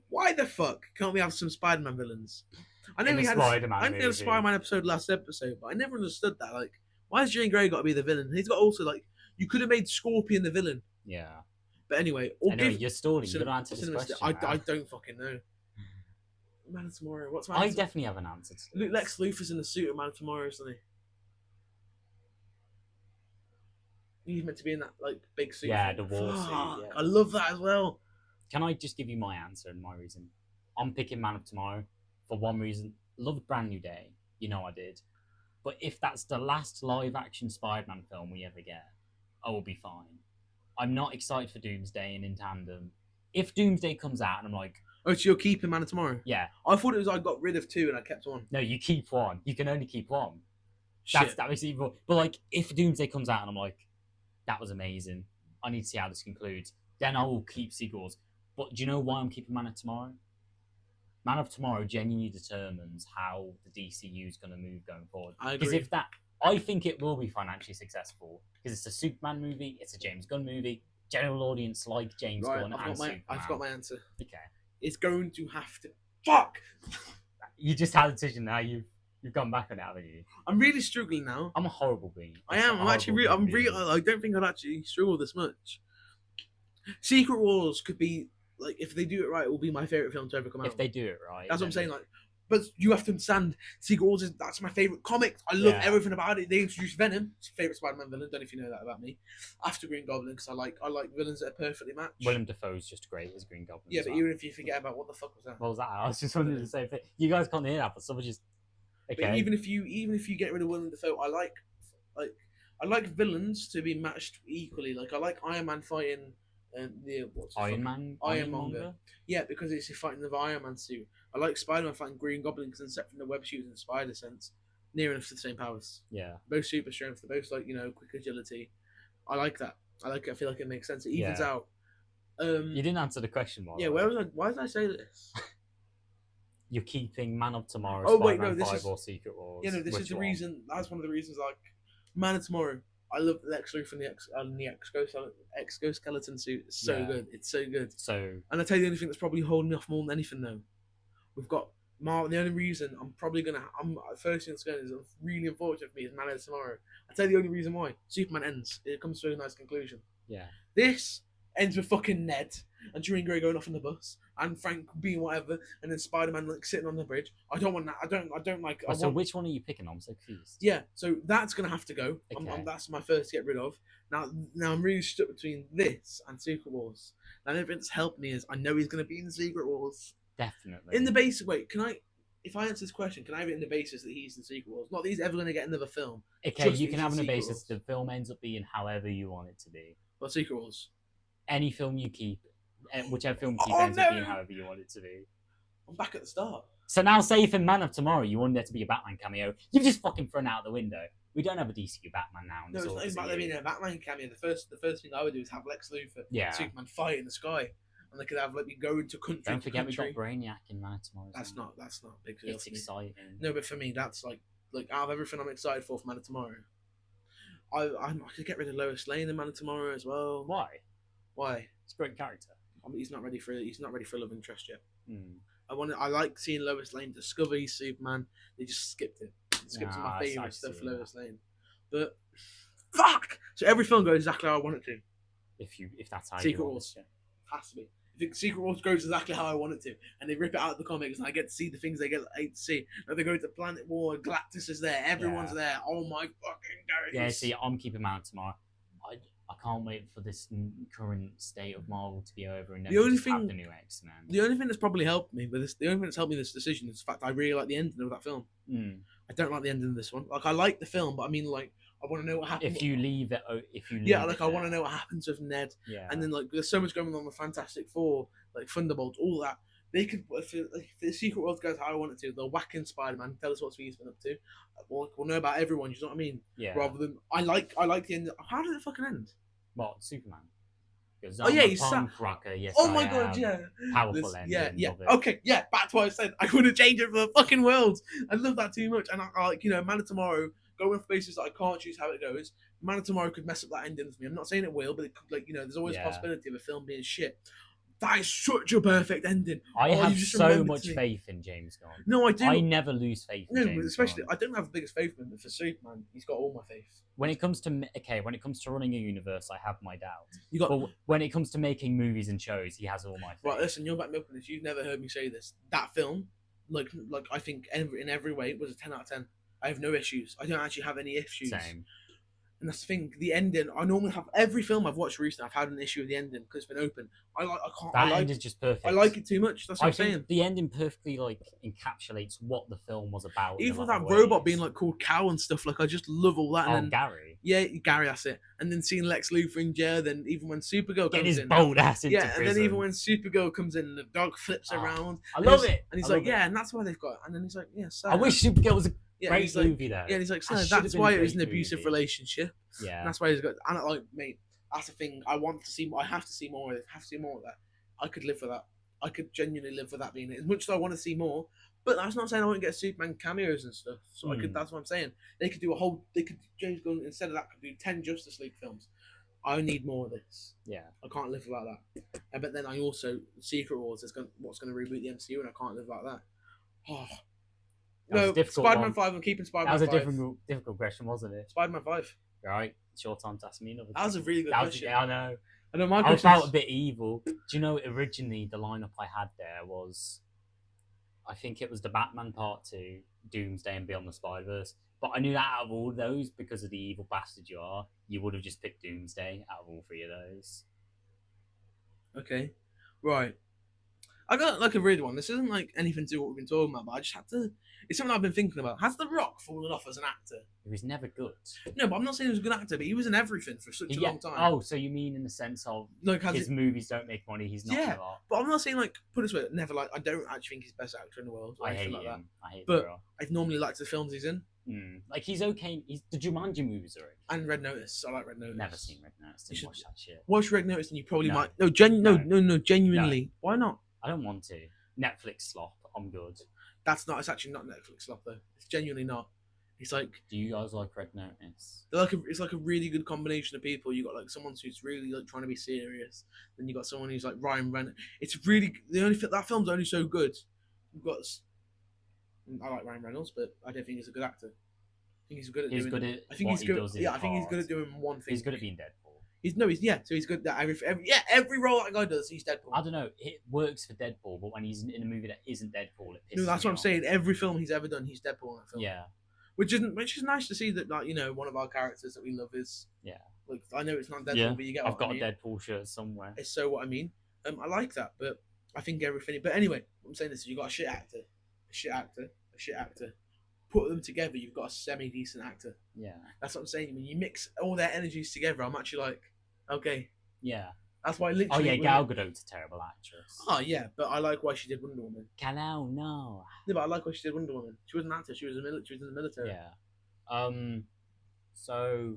why the fuck can't we have some Spider-Man villains? I know we had a Spider-Man episode last episode, but I never understood that. Like, why has Jean Grey got to be the villain? He's got also like you could have made Scorpion the villain. Yeah. But anyway, you're stalling. You don't answer this question. I don't fucking know. Man of Tomorrow. What's Man? I definitely have an answer. Lex Luthor's in the suit of Man of Tomorrow, isn't he? He's meant to be in that like big suit. Yeah, the war suit. Yeah. I love that as well. Can I just give you my answer and my reason? I'm picking Man of Tomorrow for one reason. Loved Brand New Day. You know I did. But if that's the last live-action Spider-Man film we ever get, I will be fine. I'm not excited for Doomsday and in tandem. If Doomsday comes out and I'm like... Oh, so you're keeping Man of Tomorrow? Yeah. I thought it was I got rid of two and I kept one. No, you keep one. You can only keep one. Shit. That makes it even... But like, if Doomsday comes out and I'm like, that was amazing. I need to see how this concludes. Then I will keep sequels. But do you know why I'm keeping Man of Tomorrow? Man of Tomorrow genuinely determines how the DCU is going to move going forward. I agree. Because I think it will be financially successful. Because it's a Superman movie, it's a James Gunn movie. General audience like James Gunn and Superman. I've got my answer. Okay. It's going to have to... Fuck! You just had a decision now. You've gone back on it, haven't you? I'm really struggling now. I'm a horrible being. I am. I'm actually I don't think I'd actually struggle this much. Secret Wars could be like if they do it right, it will be my favorite film to ever come out. If they do it right, that's what I'm saying. Like, but you have to understand, Secret Wars that's my favorite comic. I love everything about it. They introduced Venom, it's my favorite Spider-Man villain. Don't know if you know that about me. After Green Goblin, because I like villains that are perfectly matched. Willem Dafoe's just great as Green Goblin. Yeah, but even if you forget about what the fuck was that? What was that? I was just wondering the same thing. You guys can't hear that, but someone just. Okay. But even if you get rid of Willem Dafoe, I like villains to be matched equally. Like I like Iron Man fighting Ironmonger. Yeah, because it's fighting the Iron Man suit. I like Spider-Man fighting Green Goblin because except from the web shooters and spider sense, near enough to the same powers. Yeah. Both super strength, they're both quick agility. I like that. I like it. I feel like it makes sense. It evens out. You didn't answer the question, Mark. Yeah, why did I say this? You're keeping Man of Tomorrow, Spider-Man 5 or Secret Wars. Yeah, no, this is the reason. That's one of the reasons. Like Man of Tomorrow, I love Lex Luthor in the exoskeleton suit. It's so good. It's so good. So, and I tell you the only thing that's probably holding me off more than anything though, we've got The only reason first thing that's going is really unfortunate for me is Man of Tomorrow. I tell you the only reason why. Superman ends. It comes to a nice conclusion. Yeah. This ends with fucking Ned and Jean Grey going off on the bus and Frank being whatever, and then Spider-Man like sitting on the bridge. I don't want that. I don't like. So which one are you picking? I'm so confused. Yeah, so that's gonna have to go. Okay. That's my first to get rid of. Now I'm really stuck between this and Secret Wars. Now the thing that's helped me is I know he's gonna be in the Secret Wars. Definitely. In the basis, wait, if I answer this question, can I have it in the basis that he's in Secret Wars? Not that he's ever going to get another film. Okay, you can have in the basis the film ends up being however you want it to be. Well, Secret Wars. Any film you keep, whichever film you keep ends up being however you want it to be. I'm back at the start. So now, say if in Man of Tomorrow you wanted there to be a Batman cameo, you've just fucking thrown out the window. We don't have a DCU Batman now. No, it's not even about there being a Batman cameo. The first thing I would do is have Lex Luthor and Superman fight in the sky. And they could have me go into country. Don't forget we got Brainiac in Man of Tomorrow. That's not a big deal. It's exciting. No, but for me, that's like out of everything I'm excited for Man of Tomorrow, I could get rid of Lois Lane in Man of Tomorrow as well. Why? It's a great character. I mean, he's not ready for love interest yet. Mm. I like seeing Lois Lane discover he's Superman. They just skipped it. Skipped some of my favourite stuff for Lois Lane. But fuck! So every film goes exactly how I want it to. If that's how Secret you want Wars. it. Has to be. If Secret Wars goes exactly how I want it to, and they rip it out of the comics, and I get to see the things they get to see. Like they go to Planet War, Galactus is there, everyone's there. Oh my fucking god! Yeah, see, I'm keeping Man of Tomorrow. I can't wait for this current state of Marvel to be over and then have the new X-Men. The only thing that's probably helped me with this, the only thing that's helped me with this decision is the fact I really like the ending of that film. I don't like the ending of this one. Like I like the film, but I mean like. I want to know what happens. If you leave it, I want to know what happens with Ned. Yeah. And then like, there's so much going on with Fantastic Four, like Thunderbolts, all that. They could, if the Secret World goes how I want it to, they'll whack in Spider-Man, tell us what he's been up to. We'll know about everyone. You know what I mean? Yeah. Rather than I like the end. How did it fucking end? What, Superman? Oh yeah, he's cracker. Yes. Oh my god, yeah. Powerful ending. Yeah. Okay, yeah. Back to what I said. I wouldn't change it for the fucking world. I love that too much. And I like Man of Tomorrow. Going with basis that I can't choose how it goes. Man of Tomorrow could mess up that ending for me. I'm not saying it will, but it could, there's always a possibility of a film being shit. That is such a perfect ending. I have so much faith in James Gunn. No, I do. I never lose faith in James especially, Gunn. I don't have the biggest faith in him, but for Superman, he's got all my faith. When it comes to running a universe, I have my doubts. But when it comes to making movies and shows, he has all my faith. Right, listen, you're back milking this. You've never heard me say this. That film, like I think in every way, was a 10 out of 10. I have no issues. I don't actually have any issues. Same. And that's the thing. The ending. I normally have every film I've watched recently. I've had an issue with the ending because it's been open. That end is just perfect. I like it too much. That's what I'm saying. The ending perfectly encapsulates what the film was about. Even with that robot being called Cow and stuff. Like I just love all that. And then, Gary. Yeah, Gary. That's it. And then seeing Lex Luthor in jail. Then even when Supergirl comes in, his bold ass into prison. And then even when Supergirl comes in, the dog flips around. I love it. And he's like, and that's why they've got it. And then he's like, I wish Supergirl was a great movie though. Yeah, and he's like, that's why it was an abusive relationship. Yeah, and that's why he's got. And like, mate, that's the thing. I want to see. I have to see more of it. I have to see more of that. I could live for that. I could genuinely live for that being it. As much as I want to see more, but that's not saying I won't get Superman cameos and stuff. So I could. That's what I'm saying. They could do a whole. James Gunn instead of that could do 10 Justice League films. I need more of this. Yeah, I can't live without that. But then I also Secret Wars is what's going to reboot the MCU, and I can't live without that. Oh. No, Spider-Man 5. I'm keeping Spider-Man 5. That was a difficult question, wasn't it? Spider-Man 5. Right, it's your time to ask me another. That was a really good question. I know. I know. I felt a bit evil. Do you know originally the lineup I had there was, I think it was the Batman Part 2, Doomsday, and Beyond the Spider-Verse. But I knew that out of all of those, because of the evil bastard you are, you would have just picked Doomsday out of all 3 of those. Okay, right. I got like a weird one. This isn't like anything to do with what we've been talking about, but I just had to. It's something I've been thinking about. Has The Rock fallen off as an actor? He was never good. No, but I'm not saying he was a good actor, but he was in everything for such a long time. Oh, so you mean in the sense of his movies don't make money, he's not a lot. But I'm not saying like, put it this way, never like, I don't actually think he's the best actor in the world. I hate like him. That. I hate But I've normally liked the films he's in. Like he's okay. The Jumanji movies are okay. And Red Notice. I like Red Notice. Never seen Red Notice. Didn't watch that shit. Watch Red Notice and you probably might. No, genuinely. No. Why not? I don't want to. Netflix slop. I'm good. That's not. It's actually not Netflix slop though. It's genuinely not. It's like. Do you guys like Red Notice? It's like a really good combination of people. You got like someone who's really like trying to be serious. Then you got someone who's like Ryan Reynolds. It's really that film's only so good. You've got I like Ryan Reynolds, but I don't think he's a good actor. I think he's good at He's doing. good at I think what he's he good. does in Yeah, the I think he's good at part. doing one thing. He's good at being Deadpool. He's good at every role that guy does, he's Deadpool. I don't know. It works for Deadpool, but when he's in a movie that isn't Deadpool, it pisses No, that's me what I'm off. saying. Every film he's ever done, he's Deadpool in that film. Yeah. Which is nice to see that, like, you know, one of our characters that we love is. Yeah. Like, I know it's not Deadpool, but you get what I've got I mean. a Deadpool shirt somewhere. It's so what I mean. I like that, but I think everything. But anyway, what I'm saying is, you got a shit actor, a shit actor, a shit actor. Put them together, you've got a semi-decent actor. Yeah. That's what I'm saying. When you mix all their energies together, I'm actually like, okay. Yeah. That's why literally. Oh yeah, Gal Gadot's a terrible actress. Oh yeah, but I like why she did Wonder Woman. Kalau no. Yeah, but I like why she did Wonder Woman. She was an actor. She was in the military. Yeah. So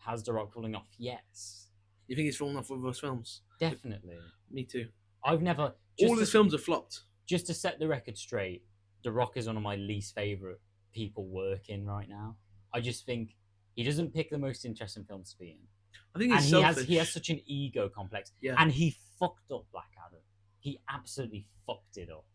has The Rock falling off? Yes. You think he's falling off with those films? Definitely. Me too. I've never. All his films have flopped. Just to set the record straight, The Rock is one of my least favorite people working right now. I just think he doesn't pick the most interesting films to be in. I think he's selfish. He has such an ego complex. Yeah. And he fucked up Black Adam. He absolutely fucked it up.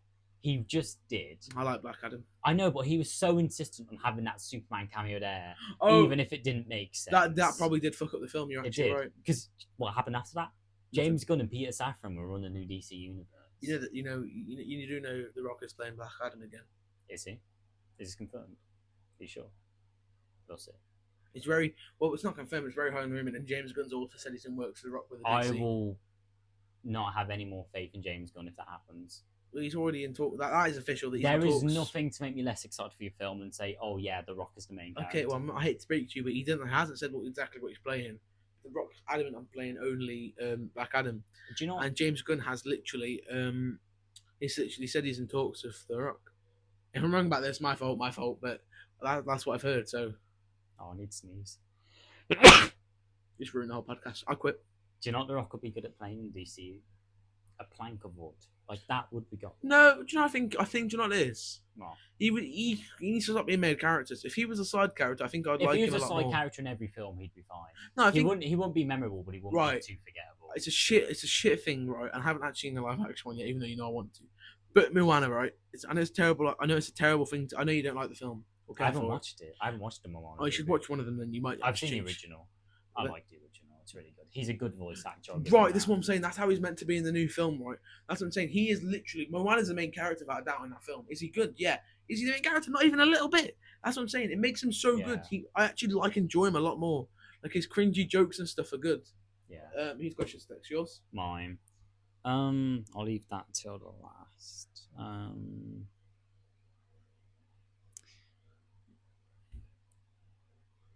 He just did. I like Black Adam. I know, but he was so insistent on having that Superman cameo there, even if it didn't make sense. That probably did fuck up the film. You're actually right. Because what happened after that? James Gunn and Peter Safran were running the new DC universe. You know that you do know The Rock is playing Black Adam again. Is he? Is it confirmed? Are you sure? We'll see. It's very well. It's not confirmed. It's very high in rumor. And James Gunn's also said he's in works for The Rock with the DC. I will not have any more faith in James Gunn if that happens. Well, he's already in talk. That is official. That he's there in is talks. Nothing to make me less excited for your film than say, "Oh yeah, The Rock is the main character." Okay, well, I hate to speak to you, but he hasn't said exactly what he's playing. The Rock's adamant on playing only Black Adam. Do you know? And James Gunn has literally said he's in talks with The Rock. If I'm wrong about this, my fault. But that's what I've heard. So. Oh, I need to sneeze. Just ruined the whole podcast. I quit. Do you know what The Rock would be good at playing in DCU? A plank of wood. Like, that would be good. No, do you know, I think, do you know what it is? What? He needs to stop being made characters. If he was a side character, I think I'd like him a lot more. If he was a side character in every film, he'd be fine. No, I think... He wouldn't be memorable, but he wouldn't be too forgettable. It's a shit thing, right? I haven't actually seen the live action one yet, even though you know I want to. But Moana, right? I know it's terrible. I know it's a terrible thing. I know you don't like the film. Okay, I haven't watched it. I haven't watched the Moana. Oh, you should watch one of them, then you might. I've seen the original. I like the original. It's really good. He's a good voice actor. Right, this is what I'm saying. That's how he's meant to be in the new film, right? That's what I'm saying. He is literally... Moana's the main character, without a doubt, in that film. Is he good? Yeah. Is he the main character? Not even a little bit. That's what I'm saying. It makes him so good. I actually enjoy him a lot more. Like, his cringy jokes and stuff are good. Yeah. Whose question's next? Yours? Mine. I'll leave that till the last.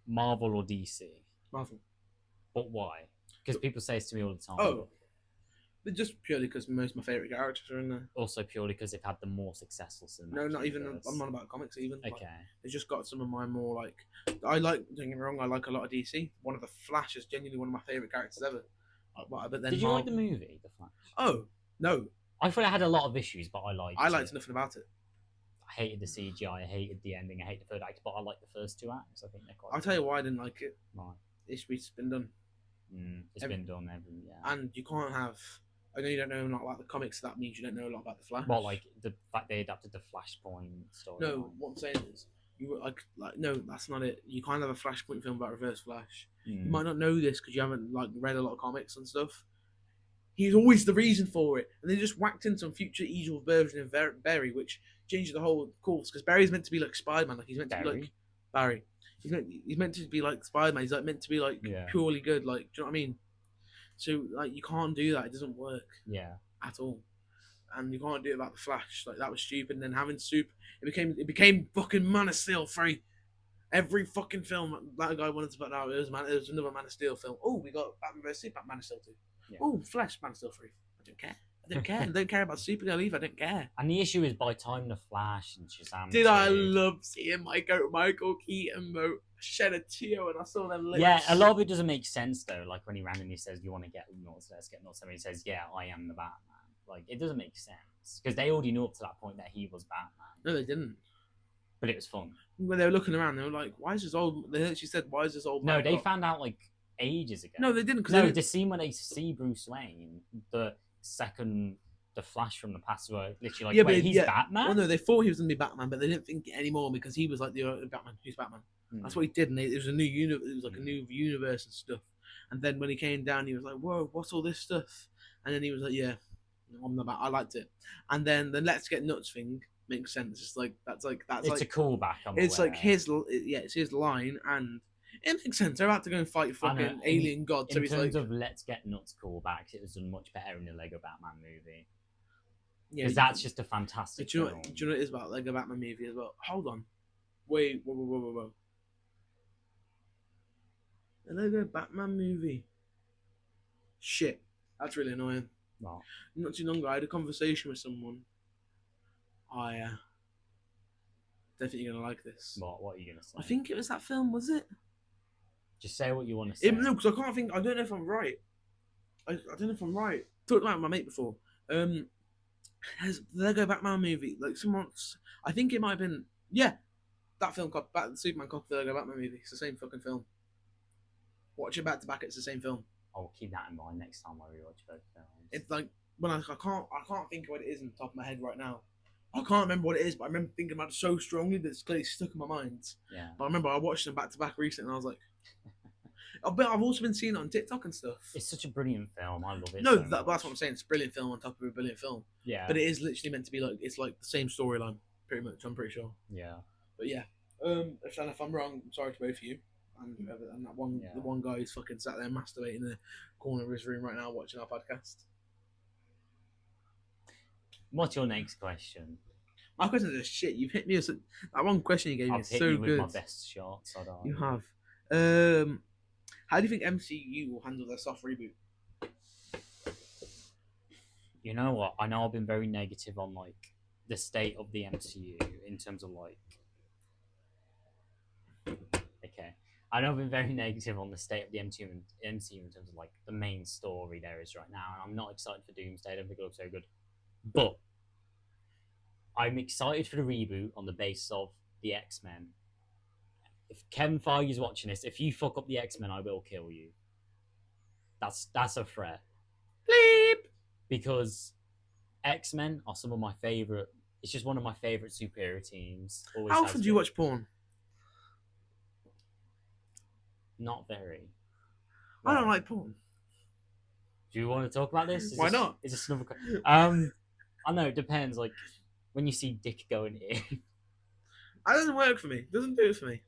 Marvel or DC? Marvel. But why? Because people say this to me all the time. Oh. But just purely because most of my favourite characters are in there. Also purely because they've had the more successful cinematic. No, not even. universe. I'm not about comics even. Okay. Like, they've just got some of my more like. Don't get me wrong, I like a lot of DC. One of the Flash is genuinely one of my favourite characters ever. But then Did you like the movie, The Flash? Oh, no. I thought it had a lot of issues, but I liked it. Nothing about it. I hated the CGI, I hated the ending, I hated the third act, but I like the first two acts. I think they're quite I'll tell you why I didn't like it. Why? It's been done. It's been done, yeah. And you can't have... I know you don't know a lot about the comics, so that means you don't know a lot about the Flash. Well, like, the fact they adapted the Flashpoint story. No, what I'm saying is, no, that's not it. You can't have a Flashpoint film about Reverse Flash. You might not know this because you haven't read a lot of comics and stuff. He's always the reason for it, and they just whacked in some future evil version of Barry, which changed the whole course. Because Barry's meant to be like Spider-Man, like he's meant to be like Barry. He's meant to be like Spider-Man. He's meant to be like purely good. Like, do you know what I mean? So you can't do that. It doesn't work. Yeah. At all. And you can't do it about the Flash. Like, that was stupid. And then having it became fucking Man of Steel 3. Every fucking film that guy wanted to put out, it was another Man of Steel film. Oh, we got Batman vs Superman, Man of Steel 2. Yeah. Oh, Flash, Man of Steel 3. I don't care. I don't care about Supergirl either. I don't care. And the issue is, by the time the Flash and Shazam. I love seeing Michael Keaton shed a tear when I saw them lips. Yeah, a lot of it doesn't make sense though. Like when he randomly says, "You want to get nuts? Let's get nuts." And he says, "Yeah, I am the Batman." Like, it doesn't make sense because they already knew up to that point that he was Batman. No, they didn't. But it was fun. When they were looking around, they were like, "Why is this old?" They actually said, "Why is this old?" No, they found out like ages ago. No, they didn't. No, the scene when they see Bruce Wayne, the second the Flash from the past were literally like, wait, he's Batman? Well, no, they thought he was going to be Batman, but they didn't think it anymore because he was like the Batman. Who's Batman? That's what he did, and it was a new it was like a new universe and stuff. And then when he came down, he was like, "Whoa, what's all this stuff?" And then he was like, "Yeah, I'm the Batman. I liked it." And then the "Let's Get Nuts" thing makes sense. It's like that's it's like a callback. It's like it's his line, and it makes sense. They're about to go and fight fucking alien gods. In terms of "Let's Get Nuts" callbacks, it was done much better in the Lego Batman movie. Yeah, because that's just a fantastic. Do you know what it is about Lego Batman movie as well? Hold on, wait, whoa. The Lego Batman movie. Shit, that's really annoying. What? Not too long ago, I had a conversation with someone. I don't think you're gonna like this. What are you gonna say? I think it was that film. Was it? Just say what you want to say. No, because I can't think. I don't know if I'm right. I don't know if I'm right. Talked about it with my mate before. Has the Lego Batman movie like someone's? I think it might have been that film called Superman copy the Lego Batman movie. It's the same fucking film. Watch it back to back. It's the same film. I'll keep that in mind next time I rewatch both films. It's like when I can't think of what it is on the top of my head right now. I can't remember what it is, but I remember thinking about it so strongly that it's clearly stuck in my mind. Yeah. But I remember I watched them back to back recently, and I was like, but I've also been seeing it on TikTok and stuff. It's such a brilliant film. I love it. No, that's what I'm saying. It's a brilliant film on top of a brilliant film. Yeah. But it is literally meant to be like it's like the same storyline, pretty much. I'm pretty sure. Yeah. But yeah, if I'm wrong, I'm sorry to both of you. And that one, the one guy who's fucking sat there masturbating in the corner of his room right now watching our podcast. What's your next question? My questions are shit. You've hit me with that one question you gave me. I've hit so you good. with my best shots. You have. How do you think MCU will handle their soft reboot? You know what? I know I've been very negative on like the state of the MCU in terms of like. Okay, I know I've been very negative on the state of the MCU in terms of like the main story there is right now, and I'm not excited for Doomsday. I don't think it looks so good, but I'm excited for the reboot on the basis of the X-Men. If Kevin Feige is watching this, if you fuck up the X-Men, I will kill you. That's a threat. Bleep! Because X-Men are some of my favourite... It's just one of my favourite superhero teams. How often do you watch porn? Not very. I don't like porn. Do you want to talk about this? Why not? Is this another... I know, it depends. Like, when you see dick going in... That doesn't work for me. It doesn't do it for me.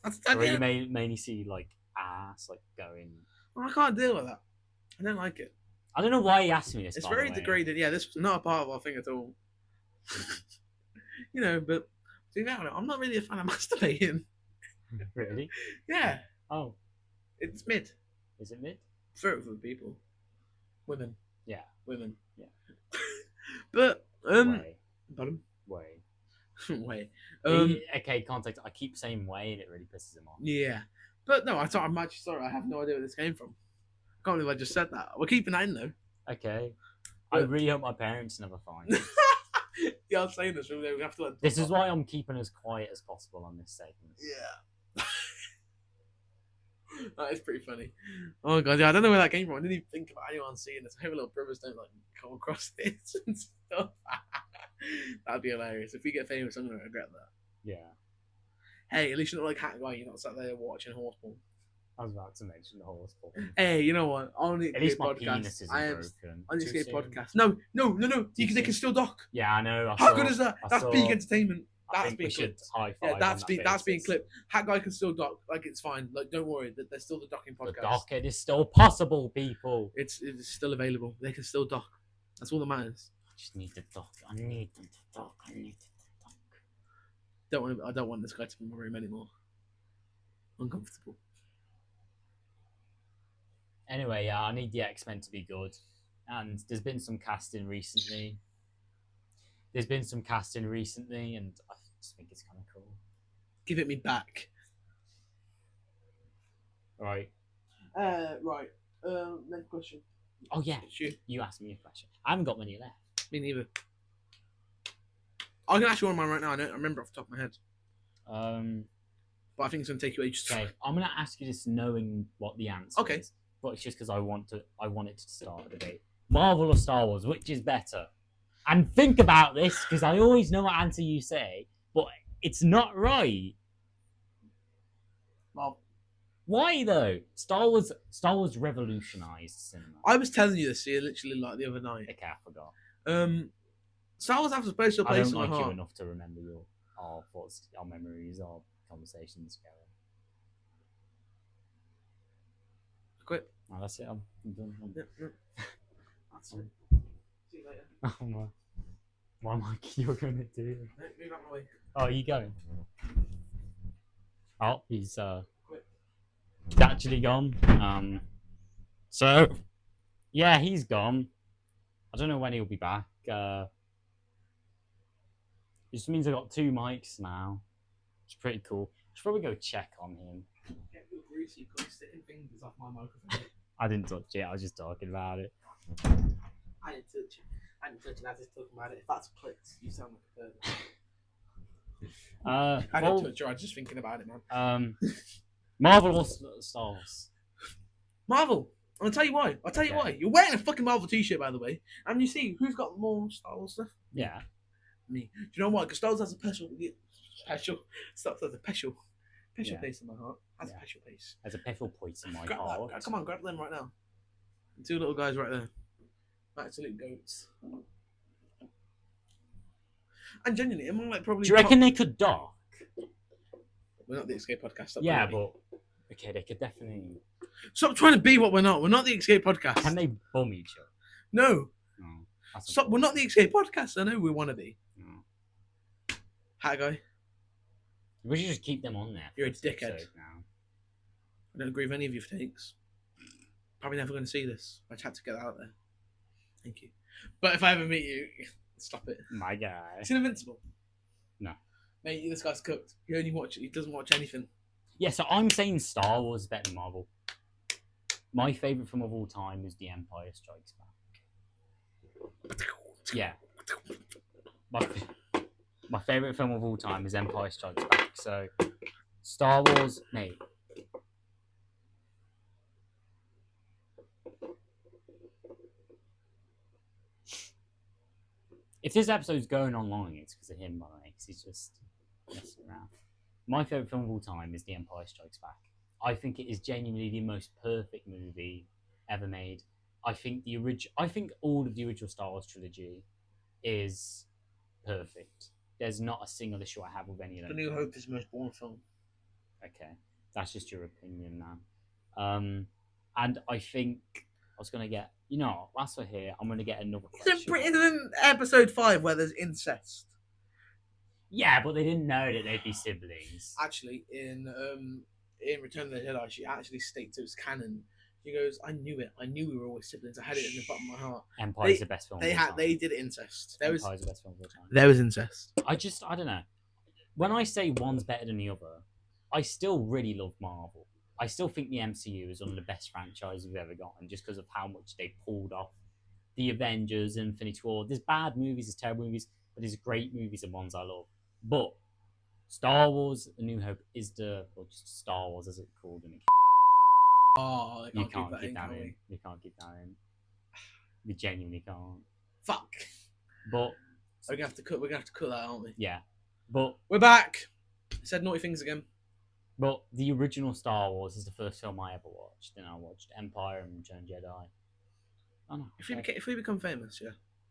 Or you mainly see, like, ass, like, going... Well, I can't deal with that. I don't like it. I don't know why he asked me this. It's very degraded. Yeah, this was not a part of our thing at all. You know, but to be honest, I'm not really a fan of masturbating. Really? Yeah. Oh. It's mid. Is it mid? For people. Women. Yeah. Women. Yeah. But, Way. Pardon? Way. Way. Okay, context. I keep saying way and it really pisses him off. Yeah. But no, I'm actually sorry. I have no idea where this came from. I can't believe I just said that. We're keeping that in though. Okay. But I really hope my parents never find it. Yeah, I'm saying this. We have to let this is why I'm keeping as quiet as possible on this segment. Yeah. That is pretty funny. Oh god, yeah, I don't know where that came from. I didn't even think about anyone seeing this. I hope little brothers don't like come across this and stuff. That'd be hilarious. If we get famous, I'm gonna regret that. Yeah. Hey, at least you're not like Hat Guy. You're not sat there watching horse porn. I was about to mention the horse porn. Hey, you know what? On the at least my penis isn't broken. On the Escape podcast. No. They can still dock. Yeah, I know. How good is that? That's peak entertainment. That's being clipped. Yeah, that's being clipped. Hat Guy can still dock. Like, it's fine. Like, don't worry. There's still the docking podcast. The dock, it is still possible, people. It's still available. They can still dock. That's all that matters. I just need to dock. I need them to dock. I don't want this guy to be in my room anymore. Uncomfortable. Anyway, yeah, I need the X-Men to be good. And there's been some casting recently. And I just think it's kind of cool. Give it me back. Right. Right. Next question. Oh, yeah. You asked me a question. I haven't got many left. Me neither. I can ask you one of mine right now. I remember off the top of my head. But I think it's going to take you ages. Okay, I'm going to ask you this knowing what the answer is. But it's just because I want it to start a debate. Marvel or Star Wars? Which is better? And think about this, because I always know what answer you say, but it's not right. Marvel. Why though? Star Wars revolutionized cinema. I was telling you this here literally like the other night. Okay, I forgot. Star Wars has a special place in my heart. I don't like you enough to remember our thoughts, our memories, our conversations together. Quit. Oh, that's it. I'm done. Yep. That's fine. See you later. Oh my. What am you going to do? Move out of my way. Oh, are you going? Oh, he's actually gone. So yeah, he's gone. I don't know when he'll be back. It just means I got 2 mics now. It's pretty cool. Should probably go check on him. Get real greasy because he's sticking fingers off my microphone. I didn't touch it. I was just talking about it. I didn't touch it. I was just talking about it. If that's clicked, you sound like a pervert. I didn't touch it. I was just thinking about it, man. Marvel or Star Wars? Marvel. I'll tell you why. Why. You're wearing a fucking Marvel t-shirt, by the way. And you see who's got more Star Wars stuff? Yeah. Me. Do you know why? Because Star Wars has a special place in my heart. Has a special place. Has a special place in my heart. Come on, grab them right now. 2 little guys right there. Absolute goats. And genuinely, am I like probably? Do you reckon they could dock? We're not the Escape Podcast. Yeah, but okay, they could definitely. Stop trying to be what we're not. We're not the Escape Podcast. Can they bum each other? No. Stop. We're not the Escape Podcast. I know we want to be. No. Hat guy. We should just keep them on there. You're a dickhead. Now. I don't agree with any of your takes. Probably never going to see this. I just had to get that out there. Thank you. But if I ever meet you, stop it. My guy. It's Invincible. No. Mate, this guy's cooked. He doesn't watch anything. Yeah, so I'm saying Star Wars is better than Marvel. My favourite film of all time is The Empire Strikes Back. Yeah. My favourite film of all time is Empire Strikes Back. So, Star Wars, mate. If this episode's going on long, it's because of him, by the way, because he's just messing around. My favourite film of all time is The Empire Strikes Back. I think it is genuinely the most perfect movie ever made. I think all of the original Star Wars trilogy is perfect. There's not a single issue I have with any of them. The New Hope is the most boring film. Okay, that's just your opinion, man. And I think I was gonna get, whilst we're here, I'm gonna get another question. In episode 5 where there's incest. Yeah, but they didn't know that they'd be siblings. Actually, in Return of the Jedi, she actually states it was canon. She goes, "I knew it. I knew we were always siblings. I had it in the bottom of my heart." Empire's the best film. They did incest. Empire's the best film of all time. There was incest. I don't know. When I say one's better than the other, I still really love Marvel. I still think the MCU is one of the best franchises we've ever gotten, just because of how much they pulled off the Avengers, Infinity War. There's bad movies, there's terrible movies, but there's great movies and ones I love. But Star Wars: A New Hope is just Star Wars as it's called in it. Oh, you can't keep that in. You can't keep that in. You genuinely can't. Fuck. But we're gonna have to cut that, aren't we? Yeah. But we're back. I said naughty things again. But the original Star Wars is the first film I ever watched. Then I watched Empire and Return of the Jedi. Oh no. If we become famous,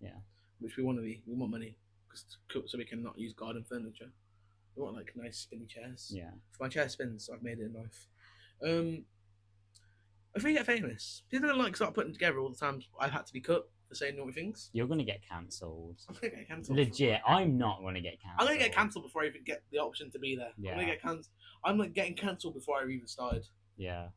yeah, which we want to be, we want money so we can not use garden furniture. We want like nice spinny chairs. Yeah. If my chair spins, I've made it in life. If we get famous, people don't start putting together all the times I've had to be cut for saying naughty things. You're gonna get cancelled. I'm gonna get cancelled. Legit, I'm not gonna get cancelled. I'm gonna get cancelled before I even get the option to be there. Yeah. I'm gonna get cancelled. I'm like getting cancelled before I even started. Yeah.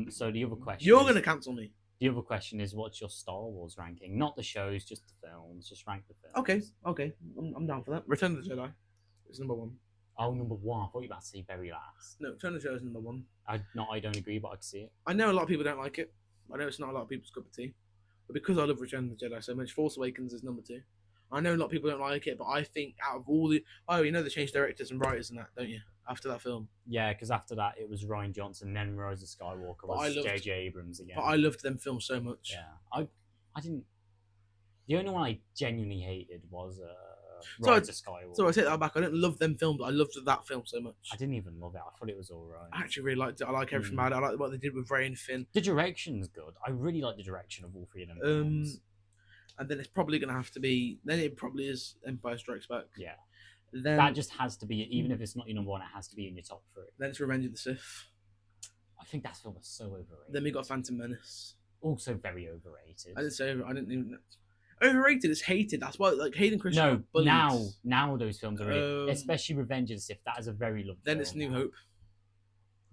So the other question. You're gonna cancel me. The other question is, what's your Star Wars ranking? Not the shows, just the films. Just rank the films. Okay. I'm down for that. Return of the Jedi is number 1. Oh, number 1. I thought you were about to say very last. No, Return of the Jedi is number 1. I don't agree, but I can see it. I know a lot of people don't like it. I know it's not a lot of people's cup of tea. But because I love Return of the Jedi so much, Force Awakens is number 2. I know a lot of people don't like it, but I think out of all the... Oh, you know they changed directors and writers and that, don't you? After that film. Yeah, because after that it was Rian Johnson, then Rise of Skywalker was J.J. Abrams again. But I loved them films so much. Yeah. I didn't. The only one I genuinely hated was So Rise of Skywalker. So I take that back. I didn't love them films, but I loved that film so much. I didn't even love it. I thought it was alright. I actually really liked it. I like everything about it. I like what they did with Rey and Finn. The direction's good. I really like the direction of all three of them films. And then it's probably going to have to be. Then it probably is Empire Strikes Back. Yeah. Then that just has to be, even if it's not your number one, it has to be in your top three. Then it's Revenge of the Sith. I think that film was so overrated. Then we got Phantom Menace. Also very overrated. I didn't say I didn't even. Overrated is hated. That's why, like, Hayden Christensen. No, now those films are really, especially Revenge of the Sith. That is a very lovely. Then it's New Hope.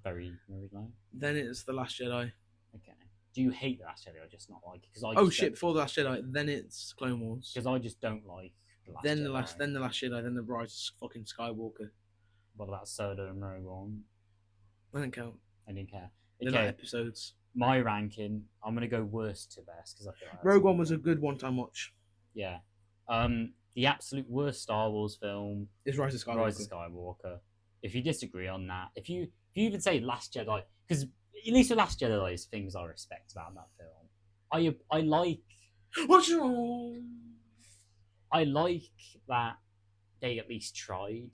Very, very low. Then it's The Last Jedi. Okay. Do you hate The Last Jedi or just not like it? Before The Last Jedi. Then it's Clone Wars. Because I just don't like The Last Jedi. Then The Last Jedi. Then The Rise of fucking Skywalker. What about Solo and Rogue One? I didn't count. I didn't care. They're not episodes. My ranking, I'm gonna go worst to best because I feel like Rogue One was a good one-time watch. Yeah. The absolute worst Star Wars film is Rise of Skywalker. If you disagree on that, if you even say Last Jedi, because at least the Last Jedi, there's things I respect about that film. I like. What's wrong? I like that they at least tried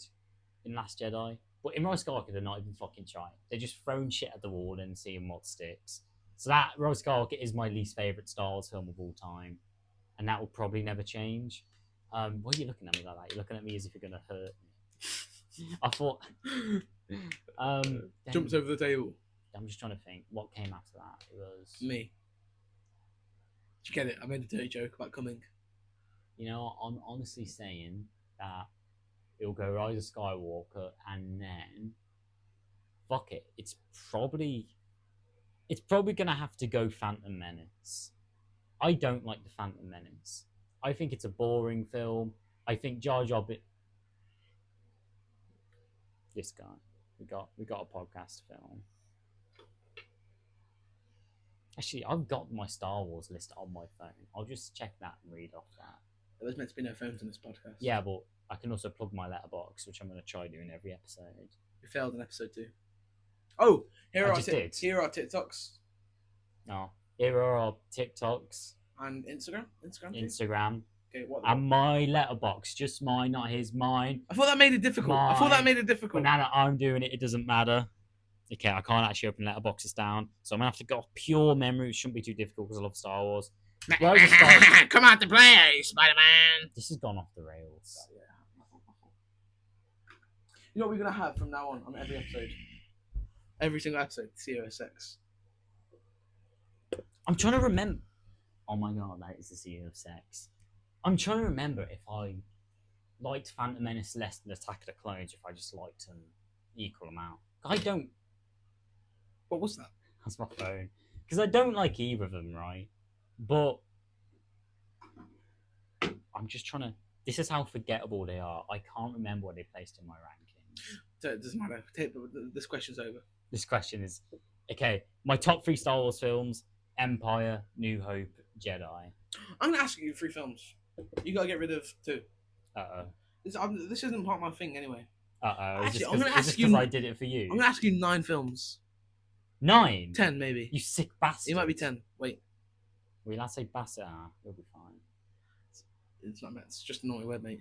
in Last Jedi, but in Rise of Skywalker they're not even fucking trying. They're just throwing shit at the wall and seeing what sticks. So that Rise of Skywalker is my least favorite Star Wars film of all time. And that will probably never change. Why are you looking at me like that? You're looking at me as if you're going to hurt me. I thought... Jumps over the table. I'm just trying to think. What came after that? It was... Me. Did you get it? I made a dirty joke about coming. You know, I'm honestly saying that it'll go Rise of Skywalker and then... Fuck it. It's probably going to have to go Phantom Menace. I don't like the Phantom Menace. I think it's a boring film. I think Jar Jar This guy. We got a podcast film. Actually, I've got my Star Wars list on my phone. I'll just check that and read off that. There was meant to be no phones in this podcast. Yeah, but I can also plug my letterbox, which I'm going to try doing every episode. You failed in episode 2. Oh, here are TikToks. No. Here are our TikToks. And Instagram? Instagram. Okay, what? And my letterbox. Just mine, not his, mine. I thought that made it difficult. But now that I'm doing it, it doesn't matter. Okay, I can't actually open letterboxes down. So I'm going to have to go off pure memory, which shouldn't be too difficult because I love Star Wars. Come out to play, Spider-Man! This has gone off the rails. Oh, yeah. You know what we're going to have from now on every episode? Every single episode, COSX. I'm trying to remember. Oh my god, that is the CEO of sex. I'm trying to remember if I liked Phantom Menace less than Attack of the Clones, or if I just liked them equal amount. I don't. What was that? That's my phone. Because I don't like either of them, right? But I'm just trying to. This is how forgettable they are. I can't remember what they placed in my rankings. So it doesn't matter. This question's over. This question is okay. My top 3 Star Wars films. Empire, New Hope, Jedi. I'm going to ask you 3 films. You got to get rid of 2. Uh-oh. This isn't part of my thing anyway. Uh-oh. Actually, I'm going to ask you... because I did it for you? I'm going to ask you 9 films. 9? 10, maybe. You sick bastard. It might be 10. Wait. Will I say bastard? We'll be fine. It's not. It's just a naughty word, mate.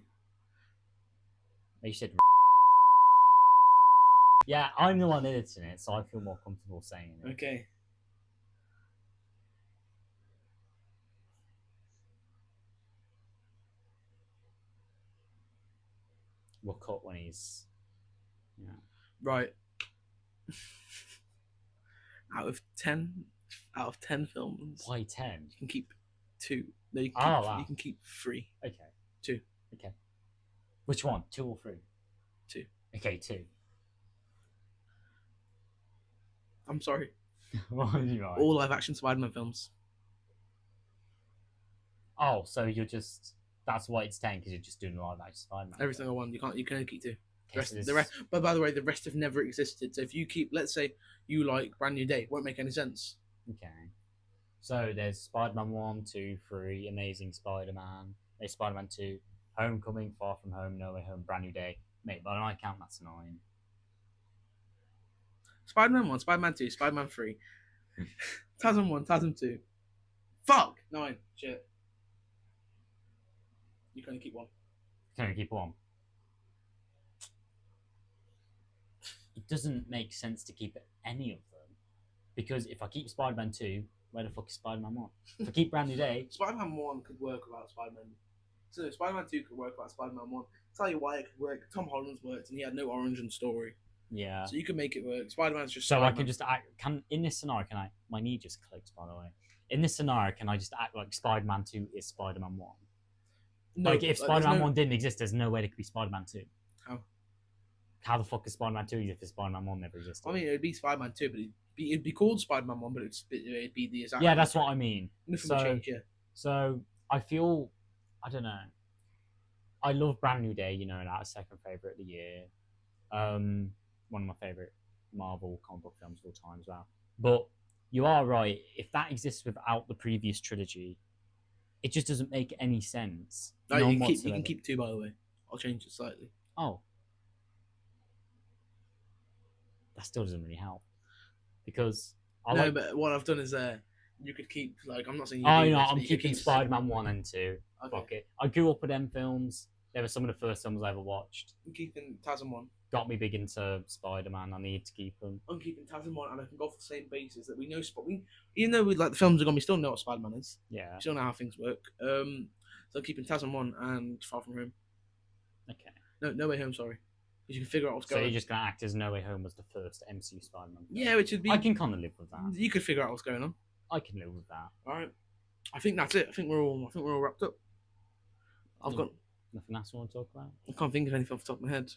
You said... Yeah, I'm the one editing it, so I feel more comfortable saying it. Okay. We'll cut when he's... Yeah. Right. out of 10 films. Why 10? You can keep 2. No, you can keep 3. Okay. 2. Okay. Which one? 2 or 3? 2. Okay, 2. I'm sorry. What do you like? All live-action Spider-Man films. Oh, so you're just... That's why it's 10, because you're just doing live-action Spider-Man. Every single one. You can only keep 2. Okay, The rest, but by the way, the rest have never existed. So if you keep, let's say, you like Brand New Day, it won't make any sense. Okay. So there's Spider-Man 1, 2, 3, Amazing Spider-Man. There's Spider-Man 2, Homecoming, Far From Home, No Way Home, Brand New Day. Mate, by my count, that's 9. Spider-Man 1, Spider-Man 2, Spider-Man 3. TASM 1, TASM 2. Fuck! 9. Shit. You can only keep one. Can only keep one. It doesn't make sense to keep any of them, because if I keep Spider-Man 2, where the fuck is Spider-Man 1? If I keep Brand New Day, Spider-Man 1 could work without Spider-Man. So Spider-Man 2 could work without Spider-Man 1. I'll tell you why it could work. Tom Holland's worked, and he had no origin story. Yeah. So you can make it work. Spider-Man's just. So Spider-Man. I can just act. In this scenario, can I? My knee just clicked, by the way. In this scenario, can I just act like Spider-Man 2 is Spider-Man 1? No, like if Spider-Man 1 didn't exist, there's no way there could be Spider-Man 2. How? How the fuck is Spider-Man 2 if Spider-Man 1 never existed? I mean, it'd be Spider-Man 2, but it'd be called Spider-Man 1, but it'd be the exact. Yeah, that's what I mean. Nothing would change, yeah. So I feel, I don't know. I love Brand New Day, you know, and that's second favourite of the year. One of my favourite Marvel comic book films of all time as well. But you are right. If that exists without the previous trilogy, it just doesn't make any sense. No, you can keep 2, by the way. I'll change it slightly. Oh. That still doesn't really help. Because... but what I've done is you could keep, like, I'm not saying you I'm keeping Spider-Man 1 and 2. Okay. Fuck it. I grew up with them films. They were some of the first films I ever watched. I'm keeping TASM 1. Got me big into Spider-Man. I need to keep them. I'm keeping TASM 1, and I can go off the same basis that we know. Even though we like the films are gone, we still know what Spider-Man is. Yeah. We still know how things work. So I'm keeping TASM 1 and Far From Home. Okay. No Way Home, sorry. Because you can figure out what's going on. So you're just going to act as No Way Home was the first MCU Spider-Man film. Yeah, which would be... I can kind of live with that. You could figure out what's going on. I can live with that. Alright. I think that's it. I think we're all wrapped up. I've got... Nothing else you want to talk about? I can't think of anything off the top of my head.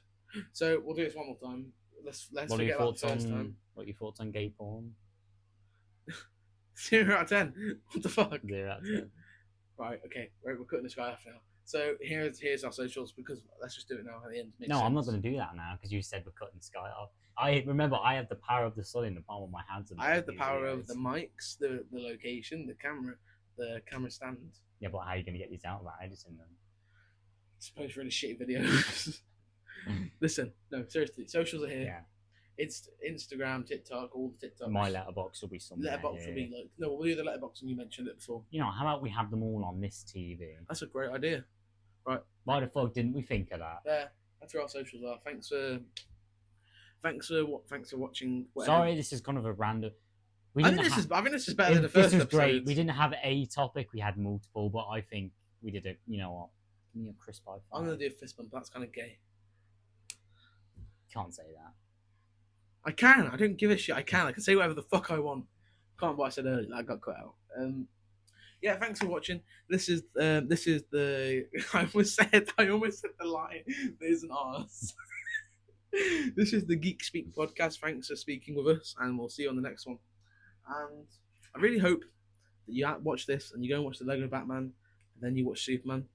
So we'll do this one more time. Let's forget about the first time. What are your thoughts on gay porn? 0 out of 10. What the fuck? 0 out of 10. Right, okay. We're cutting this guy off now. So here's our socials, because let's just do it now at the end. No, I'm not going to do that now, because you said we're cutting this guy off. I remember I have the power of the sun in the palm of my hands. I have the power of the mics, the location, the camera stand. Yeah, but how are you going to get these out without editing them? Suppose really shitty videos. Listen, no, seriously, socials are here. Yeah. It's Instagram, TikTok, all the TikToks. My letterbox will be somewhere. Letterbox will be like, no, we'll do the letterbox, and you mentioned it before. You know, how about we have them all on this TV? That's a great idea. Right. Why the fuck didn't we think of that? Yeah, that's where our socials are. Thanks for watching. Whatever. Sorry, this is kind of a random. I think this is better than the first episode. This was great. We didn't have a topic. We had multiple, but I think we did it. You know what? Give me a crisp high five. I'm gonna do a fist bump. That's kind of gay. Can't say that. I can. I don't give a shit. I can say whatever the fuck I want. Can't. What I said earlier. That got cut out. Yeah. Thanks for watching. This is the. I almost said the line. There's an arse. This is the Geek Speak podcast. Thanks for speaking with us, and we'll see you on the next one. And I really hope that you watch this and you go and watch the Lego Batman, and then you watch Superman.